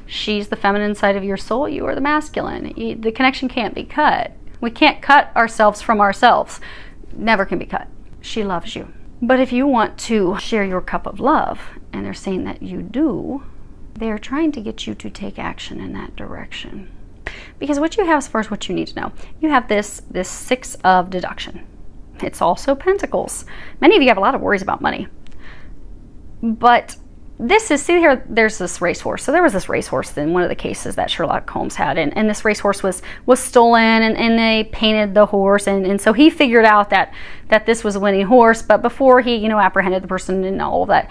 She's the feminine side of your soul. You are the masculine. The connection can't be cut. We can't cut ourselves from ourselves. never can be cut. She loves you. But if you want to share your cup of love, and they're saying that you do, they're trying to get you to take action in that direction. Because what you have as far as what you need to know, you have this Six of Deduction. It's also Pentacles. Many of you have a lot of worries about money. But this is, see here, there's this racehorse. So there was this racehorse in one of the cases that Sherlock Holmes had, and this racehorse was stolen, and they painted the horse, and so he figured out that this was a winning horse. But before he, you know, apprehended the person and all of that,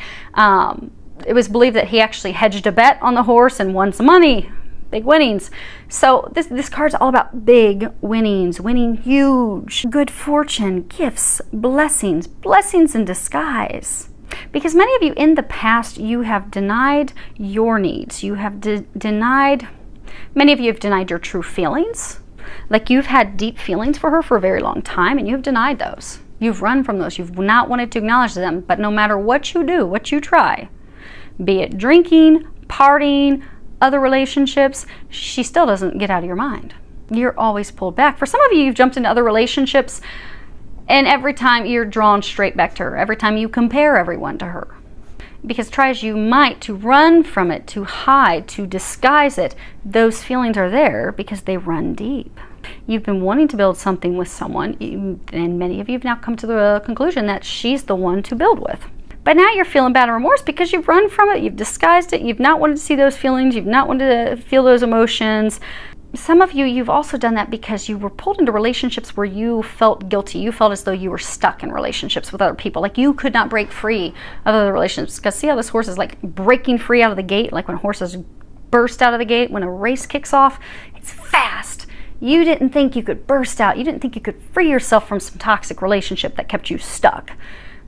it was believed that he actually hedged a bet on the horse and won some money, big winnings. So this card's all about big winnings, winning huge, good fortune, gifts, blessings in disguise. Because many of you in the past, you have denied your needs. You have denied, many of you have denied your true feelings. Like you've had deep feelings for her for a very long time, and you've denied those. You've run from those. You've not wanted to acknowledge them. But no matter what you do, what you try, be it drinking, partying, other relationships, she still doesn't get out of your mind. You're always pulled back. For some of you, you've jumped into other relationships, and every time you're drawn straight back to her. Every time you compare everyone to her. Because try as you might to run from it, to hide, to disguise it, those feelings are there because they run deep. You've been wanting to build something with someone, and many of you have now come to the conclusion that she's the one to build with. But now you're feeling bad and remorse because you've run from it, you've disguised it, you've not wanted to see those feelings, you've not wanted to feel those emotions. Some of you, you've also done that because you were pulled into relationships where you felt guilty. You felt as though you were stuck in relationships with other people. Like you could not break free of other relationships. Because see how this horse is like breaking free out of the gate? Like when horses burst out of the gate, when a race kicks off, it's fast. You didn't think you could burst out. You didn't think you could free yourself from some toxic relationship that kept you stuck.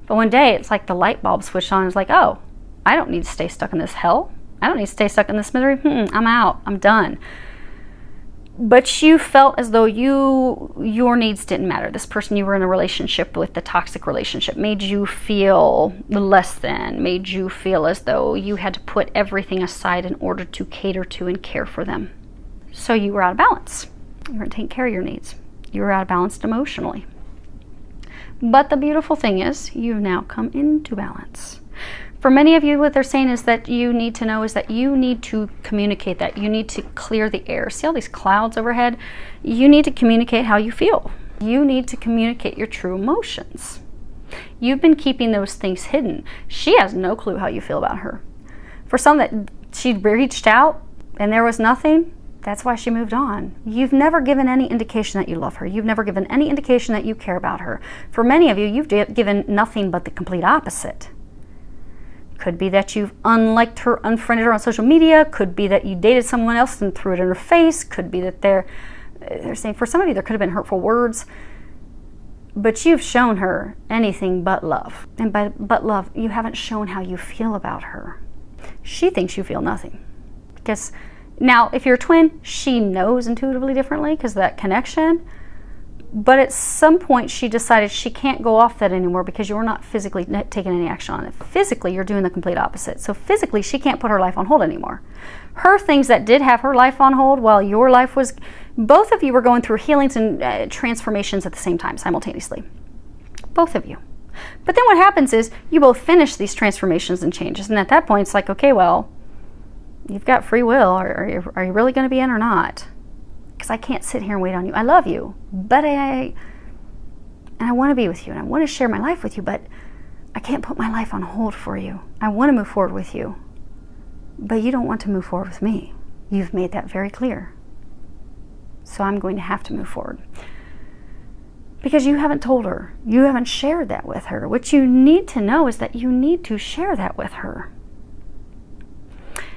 But one day, it's like the light bulb switched on. It's like, oh, I don't need to stay stuck in this hell. I don't need to stay stuck in this misery. I'm out. I'm done. But you felt as though your needs didn't matter. This person you were in a relationship with, the toxic relationship, made you feel less than, made you feel as though you had to put everything aside in order to cater to and care for them. So you were out of balance. You weren't taking care of your needs. You were out of balance emotionally. But the beautiful thing is, you've now come into balance. For many of you, what they're saying is that you need to know is that you need to communicate that. You need to clear the air. See all these clouds overhead? You need to communicate how you feel. You need to communicate your true emotions. You've been keeping those things hidden. She has no clue how you feel about her. For some that she reached out and there was nothing, that's why she moved on. You've never given any indication that you love her. You've never given any indication that you care about her. For many of you, you've given nothing but the complete opposite. Could be that you've unliked her, unfriended her on social media. Could be that you dated someone else and threw it in her face. Could be that they're saying, for some of you, there could have been hurtful words. But you've shown her anything but love. And by but love, you haven't shown how you feel about her. She thinks you feel nothing. Because now, if you're a twin, she knows intuitively differently because of that connection. But at some point, she decided she can't go off that anymore because you're not physically taking any action on it. Physically, you're doing the complete opposite. So physically, she can't put her life on hold anymore. Her things that did have her life on hold while your life was, both of you were going through healings and transformations at the same time, simultaneously. Both of you. But then what happens is you both finish these transformations and changes. And at that point, it's like, okay, well, you've got free will. Are you really going to be in or not? Because I can't sit here and wait on you. I love you, but I want to be with you, and I want to share my life with you, but I can't put my life on hold for you. I want to move forward with you, but you don't want to move forward with me. You've made that very clear. So I'm going to have to move forward. Because you haven't told her. You haven't shared that with her. What you need to know is that you need to share that with her.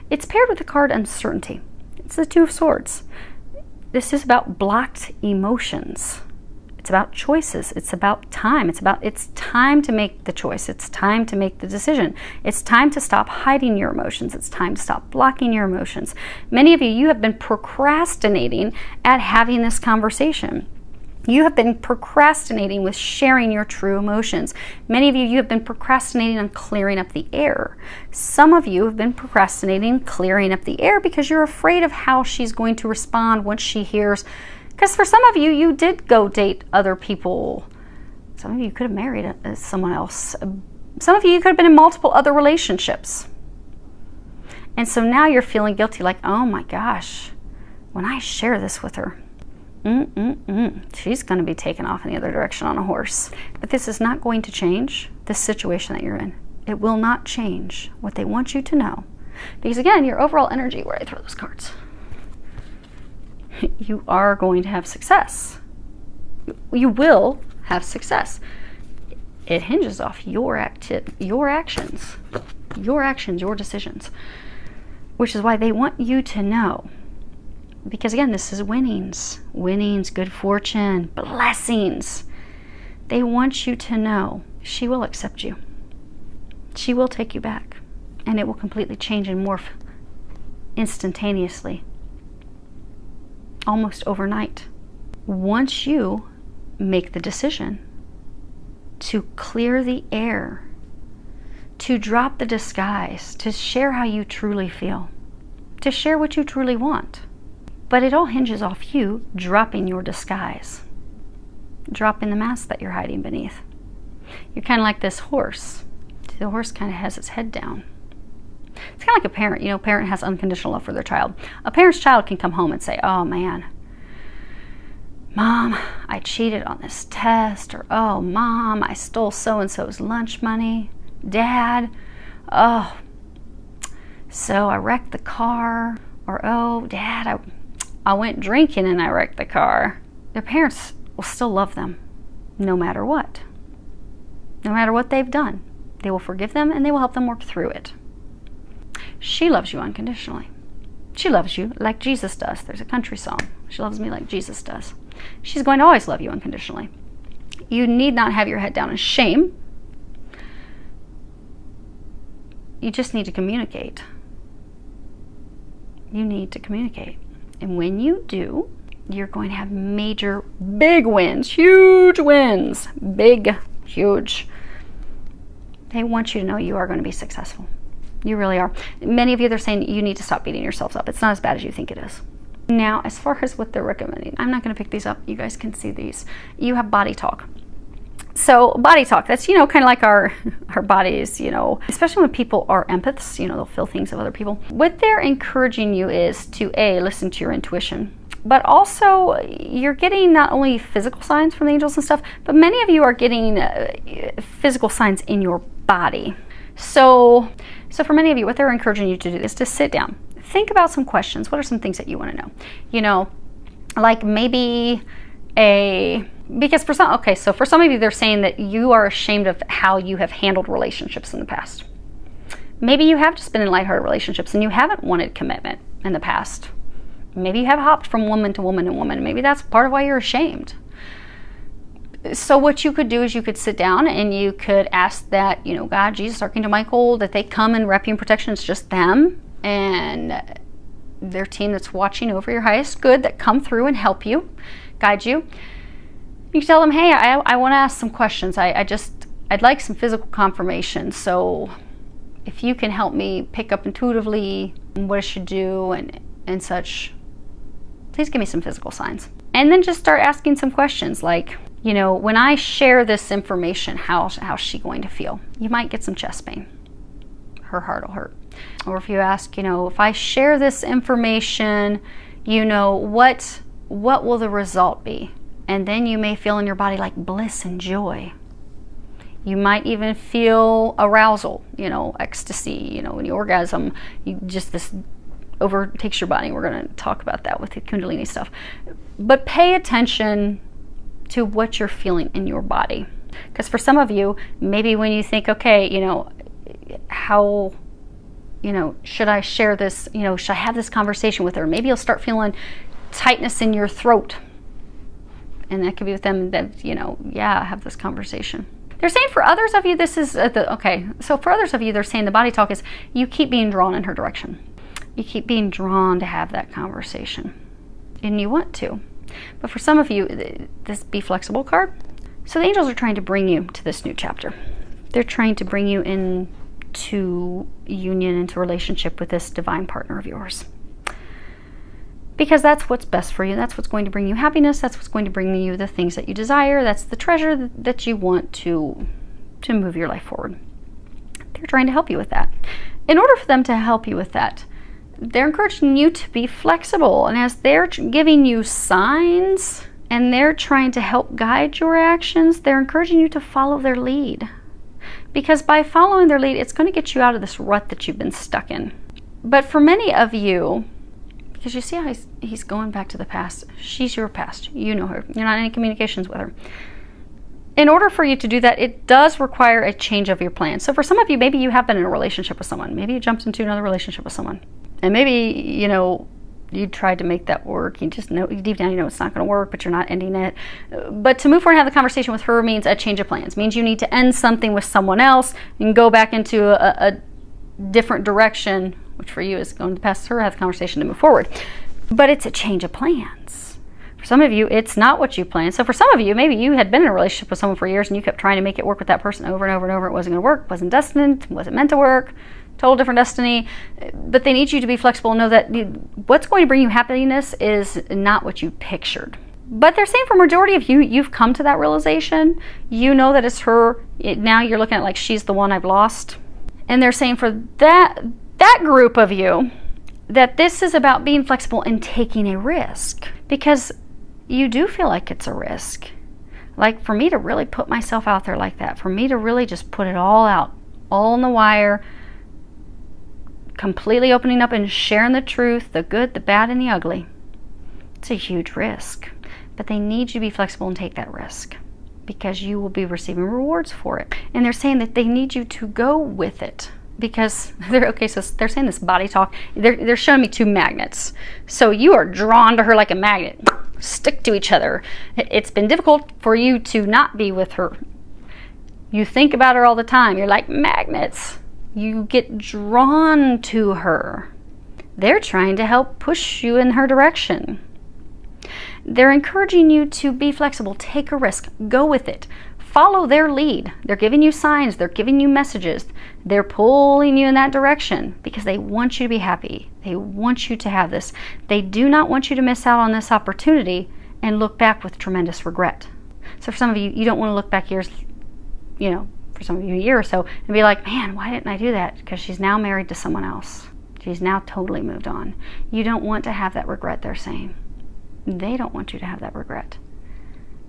It's paired with the card uncertainty. It's the Two of Swords. This is about blocked emotions. It's about choices. It's about time. It's time to make the choice. It's time to make the decision. It's time to stop hiding your emotions. It's time to stop blocking your emotions. Many of you have been procrastinating at having this conversation. You have been procrastinating with sharing your true emotions. Many of you have been procrastinating on clearing up the air. Some of you have been procrastinating clearing up the air because you're afraid of how she's going to respond once she hears. Because for some of you, you did go date other people Some of you could have married someone else. Some of you could have been in multiple other relationships. And so now you're feeling guilty, like, oh my gosh, when I share this with her, she's going to be taken off in the other direction on a horse. But this is not going to change this situation that you're in. It will not change what they want you to know. Because again, your overall energy, where I throw those cards, you are going to have success. You will have success. It hinges off your actions, your decisions, which is why they want you to know. Because again, this is winnings, good fortune, blessings. They want you to know she will accept you. She will take you back, and it will completely change and morph instantaneously, almost overnight. Once you make the decision to clear the air, to drop the disguise, to share how you truly feel, to share what you truly want. But it all hinges off you dropping your disguise, dropping the mask that you're hiding beneath. You're kind of like this horse. The horse kind of has its head down. It's kind of like a parent. You know, a parent has unconditional love for their child. A parent's child can come home and say, oh man, Mom, I cheated on this test, or oh, Mom, I stole so-and-so's lunch money. Dad, oh, so I wrecked the car, or oh, Dad, I went drinking and I wrecked the car. Their parents will still love them no matter what. No matter what they've done. They will forgive them and they will help them work through it. She loves you unconditionally. She loves you like Jesus does. There's a country song. She loves me like Jesus does. She's going to always love you unconditionally. You need not have your head down in shame. You just need to communicate. You need to communicate. And when you do, you're going to have major, big wins, huge wins, big, huge. They want you to know you are going to be successful. You really are. Many of you, they're saying you need to stop beating yourselves up. It's not as bad as you think it is. Now, as far as what they're recommending, I'm not going to pick these up. You guys can see these. You have body talk. So body talk, that's, you know, kind of like our bodies, you know, especially when people are empaths, you know, they'll feel things of other people. What they're encouraging you is to listen to your intuition, but also you're getting not only physical signs from the angels and stuff, but many of you are getting physical signs in your body. So for many of you, what they're encouraging you to do is to sit down, think about some questions. What are some things that you want to know? You know, like maybe because for some of you, they're saying that you are ashamed of how you have handled relationships in the past. Maybe you have just been in lighthearted relationships and you haven't wanted commitment in the past. Maybe you have hopped from woman to woman to woman. Maybe that's part of why you're ashamed. So what you could do is you could sit down and you could ask that, you know, God, Jesus, Archangel Michael, that they come and wrap you in protection. It's just them and their team that's watching over your highest good that come through and help you, guide you. You can tell them, hey, I want to ask some questions. I'd like some physical confirmation. So if you can help me pick up intuitively what I should do and such, please give me some physical signs. And then just start asking some questions like, you know, when I share this information, how's she going to feel? You might get some chest pain. Her heart will hurt. Or if you ask, you know, if I share this information, you know, what will the result be? And then you may feel in your body like bliss and joy. You might even feel arousal, you know, ecstasy, you know, when you orgasm, this overtakes your body. We're going to talk about that with the Kundalini stuff. But pay attention to what you're feeling in your body. Because for some of you, maybe when you think, okay, you know, how, you know, should I share this, you know, should I have this conversation with her? Maybe you'll start feeling tightness in your throat. And that could be with them that, you know, yeah, have this conversation. They're saying for others of you, this is, so for others of you, they're saying the body talk is you keep being drawn in her direction. You keep being drawn to have that conversation. And you want to. But for some of you, this Be Flexible card, so the angels are trying to bring you to this new chapter. They're trying to bring you into union, into relationship with this divine partner of yours. because that's what's best for you. That's what's going to bring you happiness. That's what's going to bring you the things that you desire. That's the treasure that you want to move your life forward. They're trying to help you with that. In order for them to help you with that, they're encouraging you to be flexible. And as they're giving you signs and they're trying to help guide your actions, they're encouraging you to follow their lead. Because by following their lead, it's going to get you out of this rut that you've been stuck in. But for many of you, because you see how he's going back to the past. She's your past. You know her. You're not in any communications with her. In order for you to do that, it does require a change of your plan. So for some of you, maybe you have been in a relationship with someone. Maybe you jumped into another relationship with someone. And maybe, you know, you tried to make that work. You just know, deep down, you know it's not going to work, but you're not ending it. But to move forward and have the conversation with her means a change of plans. Means you need to end something with someone else and go back into a different direction, which for you is going to pass her, have the conversation to move forward. But it's a change of plans. For some of you, it's not what you planned. So for some of you, maybe you had been in a relationship with someone for years and you kept trying to make it work with that person over and over and over. It wasn't going to work, wasn't destined, wasn't meant to work, total different destiny. But they need you to be flexible and know that what's going to bring you happiness is not what you pictured. But they're saying for majority of you, you've come to that realization. You know that it's her. Now you're looking at it like she's the one I've lost. And they're saying for that group of you, that this is about being flexible and taking a risk. Because you do feel like it's a risk. Like for me to really put myself out there like that, for me to really just put it all out, all on the wire, completely opening up and sharing the truth, the good, the bad, and the ugly. It's a huge risk. But they need you to be flexible and take that risk because you will be receiving rewards for it. And they're saying that they need you to go with it. Because so they're saying this body talk. They're showing me two magnets. So you are drawn to her like a magnet. Stick to each other. It's been difficult for you to not be with her. You think about her all the time. You're like magnets. You get drawn to her. They're trying to help push you in her direction. They're encouraging you to be flexible. Take a risk. Go with it. Follow their lead. They're giving you signs. They're giving you messages. They're pulling you in that direction because they want you to be happy. They want you to have this. They do not want you to miss out on this opportunity and look back with tremendous regret. So for some of you, you don't want to look back years, you know, for some of you a year or so and be like, man, why didn't I do that? Because she's now married to someone else. She's now totally moved on. You don't want to have that regret, they're saying. They don't want you to have that regret.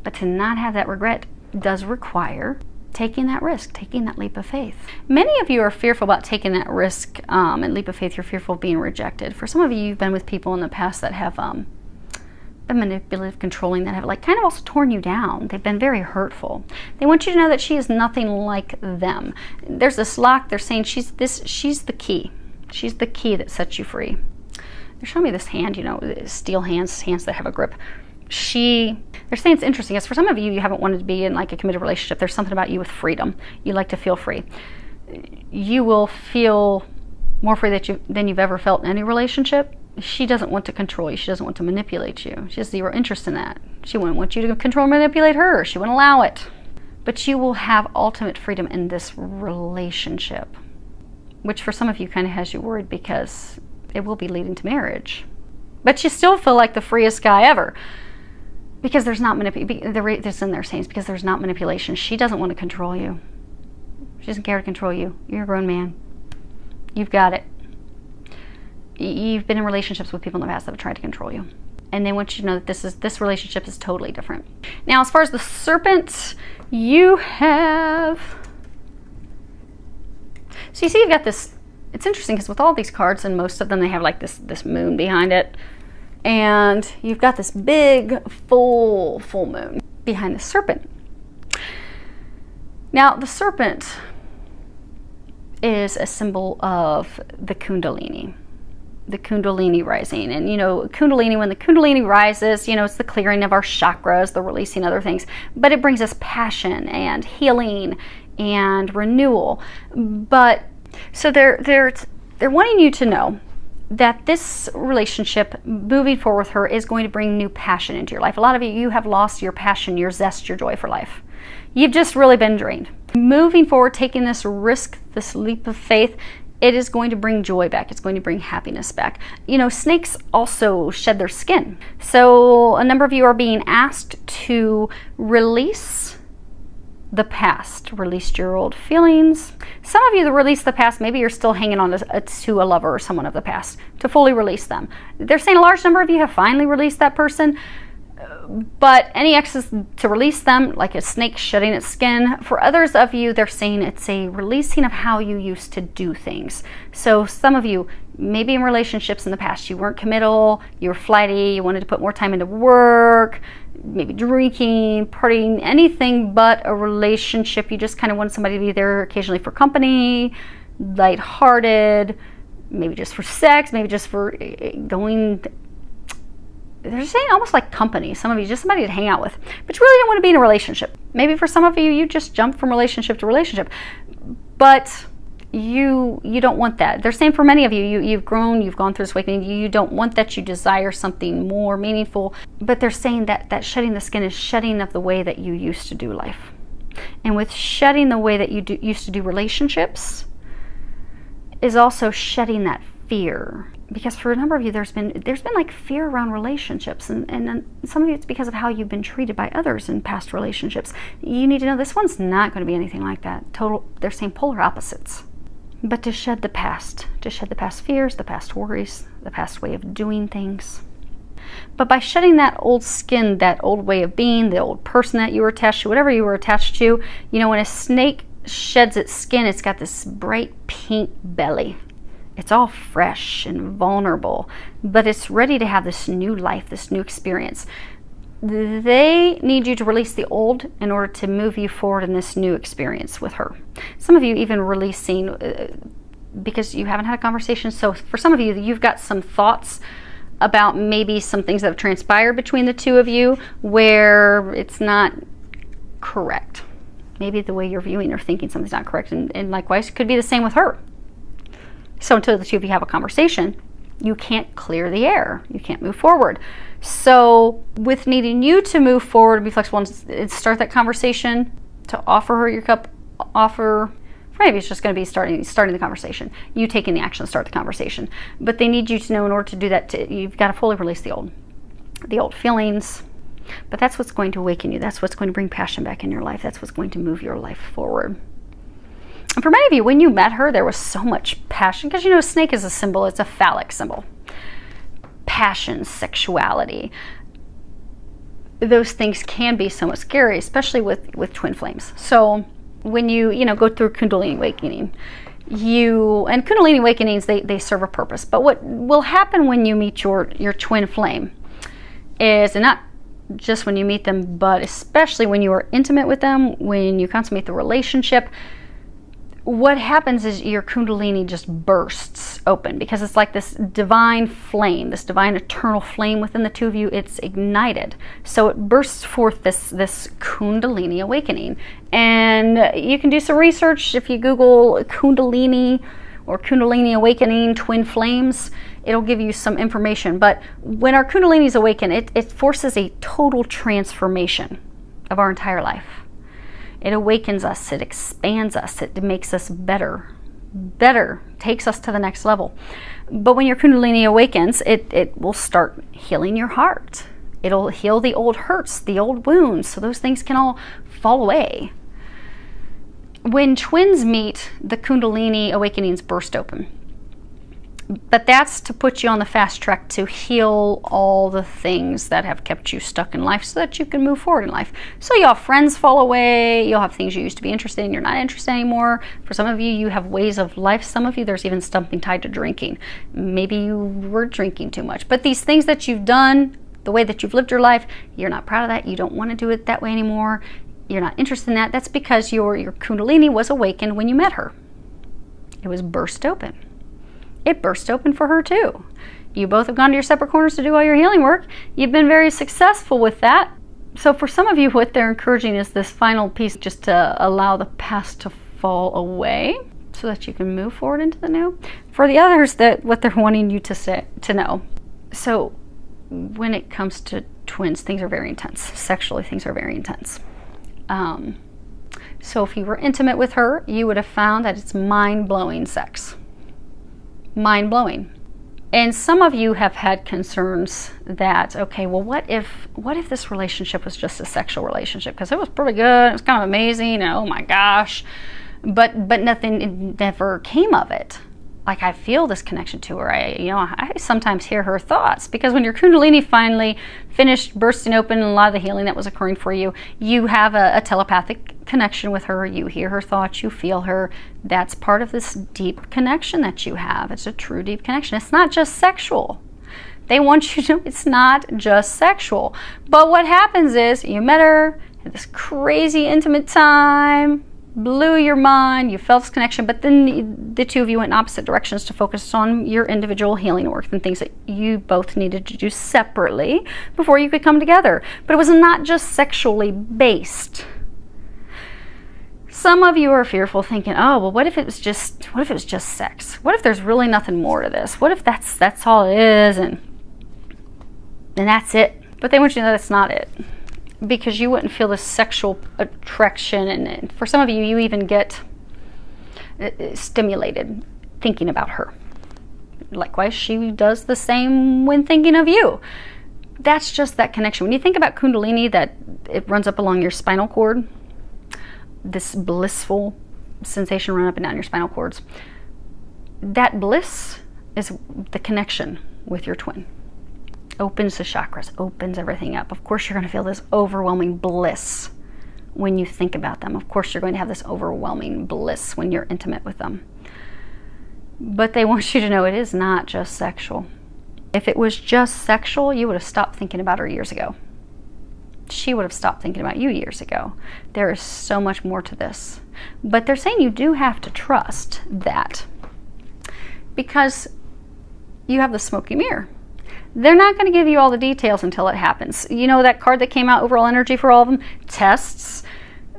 But to not have that regret does require taking that risk, taking that leap of faith. Many of you are fearful about taking that risk and leap of faith. You're fearful of being rejected. For some of you, you've been with people in the past that have been manipulative, controlling, that have like kind of also torn you down. They've been very hurtful. They want you to know that she is nothing like them. There's this lock. They're saying she's the key. She's the key that sets you free. They're showing me this hand, you know, steel hands that have a grip. They're saying it's interesting. As for some of you, you haven't wanted to be in like a committed relationship. There's something about you with freedom. You like to feel free. You will feel more free than you've ever felt in any relationship. She doesn't want to control you. She doesn't want to manipulate you. She has zero interest in that. She wouldn't want you to control and manipulate her. She wouldn't allow it. But you will have ultimate freedom in this relationship, which for some of you kind of has you worried because it will be leading to marriage. But you still feel like the freest guy ever. Because there's not manipulation. This in their sayings, because there's not manipulation. She doesn't want to control you. She doesn't care to control you. You're a grown man. You've got it. You've been in relationships with people in the past that have tried to control you. And they want you to know that this relationship is totally different. Now, as far as the serpent, you have... So you see you've got this... It's interesting because with all these cards, and most of them, they have like this moon behind it. And you've got this big full moon behind the serpent. Now the serpent is a symbol of the Kundalini rising. And you know, Kundalini, when the Kundalini rises, you know, it's the clearing of our chakras, the releasing other things, but it brings us passion and healing and renewal. But so they're wanting you to know that this relationship moving forward with her is going to bring new passion into your life. A lot of you have lost your passion, your zest, your joy for life. You've just really been drained. Moving forward, taking this risk, this leap of faith, it is going to bring joy back. It's going to bring happiness back. You know, snakes also shed their skin. So a number of you are being asked to release the past, release your old feelings. Some of you that release the past, maybe you're still hanging on to a lover or someone of the past, to fully release them. They're saying a large number of you have finally released that person, but any exes, to release them like a snake shedding its skin. For others of you, they're saying it's a releasing of how you used to do things. So some of you, maybe in relationships in the past, you weren't committal, you were flighty, you wanted to put more time into work, maybe drinking, partying, anything but a relationship. You just kind of wanted somebody to be there occasionally for company, lighthearted, maybe just for sex, maybe just for going. They're saying almost like company. Some of you, just somebody to hang out with, but you really don't want to be in a relationship. Maybe for some of you, you just jump from relationship to relationship, but you don't want that. They're saying for many of you, you've grown, you've gone through this awakening, you don't want that, you desire something more meaningful. But they're saying that shedding the skin is shedding of the way that you used to do life. And with shedding the way that you used to do relationships is also shedding that fear. Because for a number of you, there's been like fear around relationships, and some of you, it's because of how you've been treated by others in past relationships. You need to know this one's not going to be anything like that. They're saying polar opposites. But to shed the past fears, the past worries, the past way of doing things. But by shedding that old skin, that old way of being, the old person that you were attached to, whatever you were attached to, you know, when a snake sheds its skin, it's got this bright pink belly. It's all fresh and vulnerable, but it's ready to have this new life, this new experience. They need you to release the old in order to move you forward in this new experience with her. Some of you even releasing because you haven't had a conversation. So for some of you, you've got some thoughts about maybe some things that have transpired between the two of you where it's not correct. Maybe the way you're viewing or thinking something's not correct, and likewise, it could be the same with her. So until the two of you have a conversation, you can't clear the air. You can't move forward. So with needing you to move forward and be flexible and start that conversation, to offer her your cup, maybe it's just going to be starting the conversation. You taking the action to start the conversation. But they need you to know in order to do that, you've got to fully release the old feelings. But that's what's going to awaken you. That's what's going to bring passion back in your life. That's what's going to move your life forward. And for many of you, when you met her, there was so much passion, because you know, snake is a symbol, it's a phallic symbol. Passion, sexuality, those things can be somewhat scary, especially with twin flames. So when you go through Kundalini awakening, and Kundalini awakenings, they serve a purpose. But what will happen when you meet your twin flame is, and not just when you meet them, but especially when you are intimate with them, when you consummate the relationship, what happens is your Kundalini just bursts open, because it's like this divine flame, this divine eternal flame within the two of you. It's ignited, so it bursts forth this Kundalini awakening. And you can do some research if you Google Kundalini or Kundalini awakening twin flames. It'll give you some information. But when our Kundalinis awaken, it forces a total transformation of our entire life. It awakens us, it expands us, it makes us better, takes us to the next level. But when your Kundalini awakens, it will start healing your heart. It'll heal the old hurts, the old wounds, so those things can all fall away. When twins meet, the Kundalini awakenings burst open. But that's to put you on the fast track to heal all the things that have kept you stuck in life, so that you can move forward in life. So you'll have friends fall away, you'll have things you used to be interested in, you're not interested anymore. For some of you, you have ways of life. Some of you, there's even something tied to drinking. Maybe you were drinking too much. But these things that you've done, the way that you've lived your life, you're not proud of that, you don't want to do it that way anymore, you're not interested in that. That's because your Kundalini was awakened when you met her. It was burst open. It burst open for her too. You both have gone to your separate corners to do all your healing work. You've been very successful with that. So for some of you, what they're encouraging is this final piece, just to allow the past to fall away so that you can move forward into the new. For the others, what they're wanting you to know. So when it comes to twins, things are very intense. Sexually, things are very intense. So if you were intimate with her, you would have found that it's mind-blowing sex. mind-blowing. And some of you have had concerns that, okay, well, what if this relationship was just a sexual relationship? Because it was pretty good, it was kind of amazing, and oh my gosh, but nothing, it never came of it. Like, I feel this connection to her. I sometimes hear her thoughts, because when your Kundalini finally finished bursting open and a lot of the healing that was occurring for you, you have a telepathic connection with her. You hear her thoughts, you feel her. That's part of this deep connection that you have. It's a true deep connection. It's not just sexual. They want you to know it's not just sexual. But what happens is, you met her, had this crazy intimate time, blew your mind, you felt this connection, but then the two of you went in opposite directions to focus on your individual healing work and things that you both needed to do separately before you could come together. But it was not just sexually based. Some of you are fearful, thinking, oh, well, what if it was just sex? What if there's really nothing more to this? What if that's all it is, and that's it? But they want you to know that's not it, because you wouldn't feel this sexual attraction, and for some of you, you even get stimulated thinking about her. Likewise, she does the same when thinking of you. That's just that connection. When you think about Kundalini, that it runs up along your spinal cord, this blissful sensation run up and down your spinal cords, that bliss is the connection with your twin. Opens the chakras, opens everything up. Of course, you're going to feel this overwhelming bliss when you think about them. Of course, you're going to have this overwhelming bliss when you're intimate with them. But they want you to know it is not just sexual. If it was just sexual, you would have stopped thinking about her years ago. She would have stopped thinking about you years ago. There is so much more to this. But they're saying you do have to trust that, because you have the smoky mirror. They're not going to give you all the details until it happens. You know that card that came out, overall energy for all of them? Tests.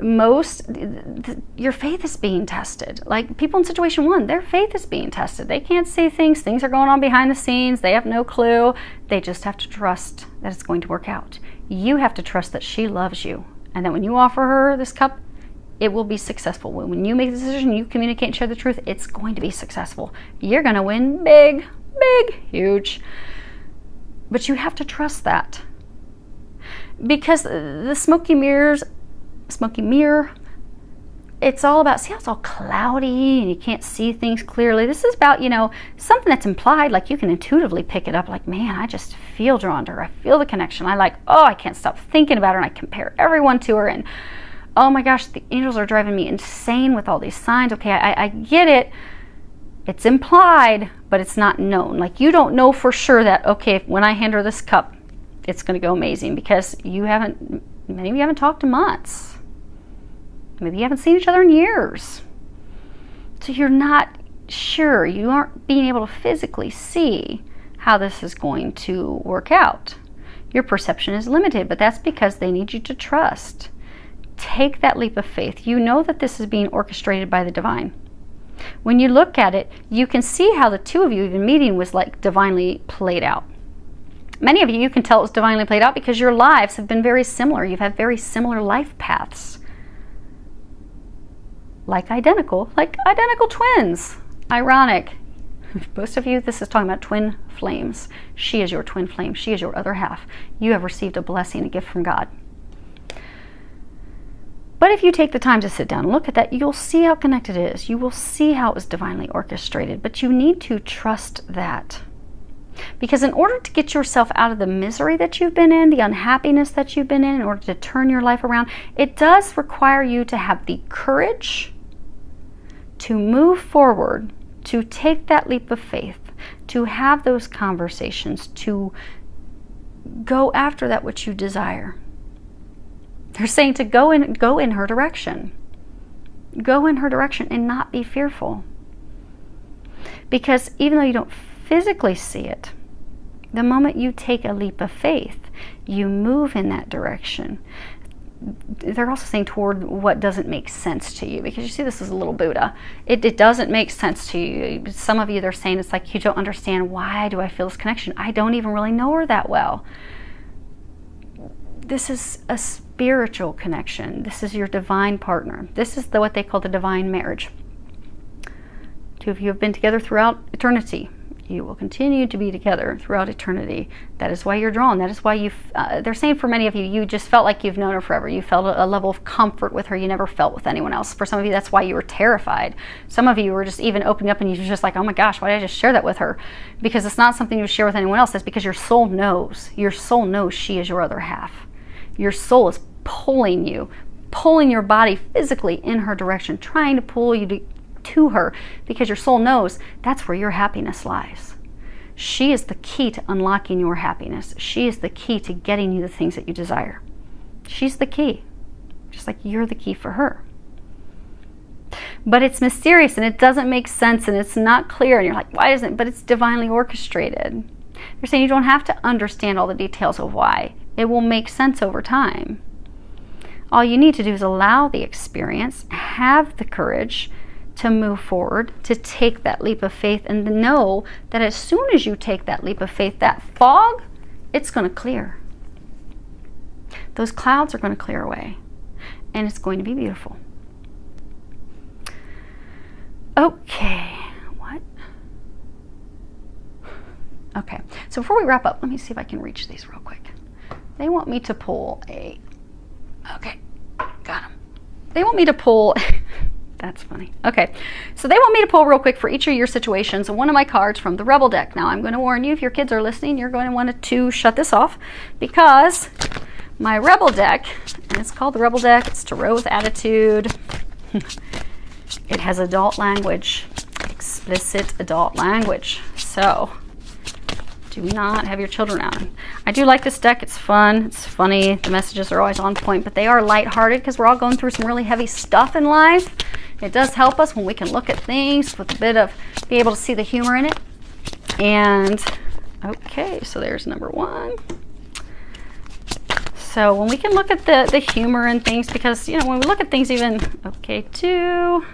Your faith is being tested. Like people in situation 1, their faith is being tested. They can't see things. Things are going on behind the scenes. They have no clue. They just have to trust that it's going to work out. You have to trust that she loves you, and that when you offer her this cup, it will be successful. When you make the decision, you communicate and share the truth, it's going to be successful. You're going to win big, big, huge. But you have to trust that, because the smoky mirror, it's all about, see how it's all cloudy and you can't see things clearly? This is about, something that's implied, like you can intuitively pick it up, like, man, I just feel drawn to her. I feel the connection. I can't stop thinking about her, and I compare everyone to her, and oh my gosh, the angels are driving me insane with all these signs. Okay, I get it. It's implied, but it's not known. Like, you don't know for sure that, okay, when I hand her this cup, it's going to go amazing, because many of you haven't talked in months. Maybe you haven't seen each other in years. So you're not sure. You aren't being able to physically see how this is going to work out. Your perception is limited, but that's because they need you to trust. Take that leap of faith. You know that this is being orchestrated by the divine. When you look at it, you can see how the two of you even meeting was like divinely played out. Many of you can tell it was divinely played out because your lives have been very similar. You've had very similar life paths. Like identical twins. Ironic. Most of you, this is talking about twin flames. She is your twin flame. She is your other half. You have received a blessing, a gift from God. But if you take the time to sit down and look at that, you'll see how connected it is. You will see how it was divinely orchestrated. But you need to trust that. Because in order to get yourself out of the misery that you've been in, the unhappiness that you've been in order to turn your life around, it does require you to have the courage to move forward, to take that leap of faith, to have those conversations, to go after that which you desire. They're saying to go in her direction. Go in her direction and not be fearful. Because even though you don't physically see it, the moment you take a leap of faith, you move in that direction. They're also saying toward what doesn't make sense to you, because you see this is a little Buddha. It doesn't make sense to you. Some of you, they're saying it's like you don't understand, why do I feel this connection? I don't even really know her that well. This is a spiritual connection. This is your divine partner. This is what they call the divine marriage. Two of you have been together throughout eternity. You will continue to be together throughout eternity. That is why you're drawn. That is why they're saying for many of you, you just felt like you've known her forever. You felt a level of comfort with her you never felt with anyone else. For some of you, that's why you were terrified. Some of you were just even opening up and you were just like, oh my gosh, why did I just share that with her? Because it's not something you share with anyone else. That's because your soul knows. Your soul knows she is your other half. Your soul is pulling you, pulling your body physically in her direction, trying to pull you to her, because your soul knows that's where your happiness lies. She is the key to unlocking your happiness. She is the key to getting you the things that you desire. She's the key, just like you're the key for her. But it's mysterious and it doesn't make sense and it's not clear, and you're like, why isn't it? But it's divinely orchestrated. They're saying you don't have to understand all the details of why. It will make sense over time. All you need to do is allow the experience, have the courage to move forward, to take that leap of faith, and to know that as soon as you take that leap of faith, that fog, it's going to clear. Those clouds are going to clear away, and it's going to be beautiful. Okay, what? Okay, so before we wrap up, let me see if I can reach these real quick. They want me to pull a, okay, got them. They want me to pull, that's funny. Okay, so they want me to pull real quick for each of your situations one of my cards from the Rebel deck. Now, I'm going to warn you, if your kids are listening, you're going to want to shut this off, because my Rebel deck, and it's called the Rebel deck, it's Tarot with Attitude. It has adult language, explicit adult language. So, do not have your children out. I do like this deck. It's fun. It's funny. The messages are always on point, but they are lighthearted because we're all going through some really heavy stuff in life. It does help us when we can look at things with a bit of, be able to see the humor in it. And, okay, so there's number one. So when we can look at the humor in things, because, you know, when we look at things even, okay, two.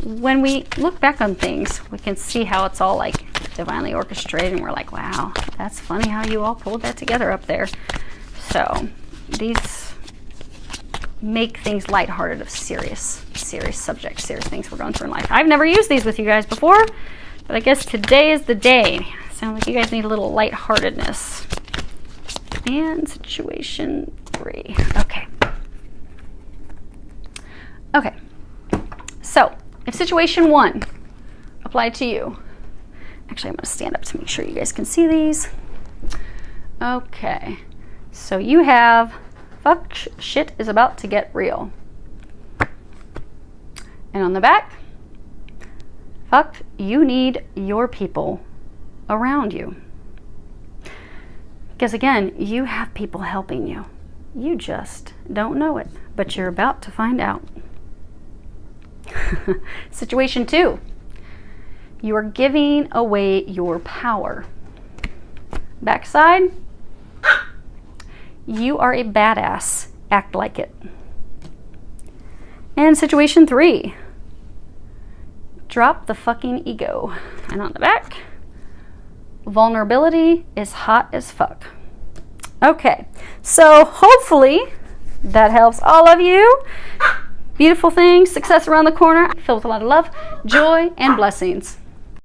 When we look back on things, we can see how it's all like divinely orchestrated, and we're like, wow, that's funny how you all pulled that together up there. So these make things lighthearted of serious subjects, serious things we're going through in life. I've never used these with you guys before, but I guess today is the day. Sounds like you guys need a little lightheartedness. And situation 3. Okay. Okay. So, if situation 1 applied to you, actually I'm going to stand up to make sure you guys can see these. Okay. So you have, fuck, shit is about to get real. And on the back, fuck, you need your people around you. Because again, you have people helping you. You just don't know it, but you're about to find out. Situation 2. You are giving away your power. Backside, you are a badass. Act like it. And situation 3. Drop the fucking ego. And on the back, vulnerability is hot as fuck. Okay, so hopefully that helps all of you. Beautiful things, success around the corner, filled with a lot of love, joy, and blessings.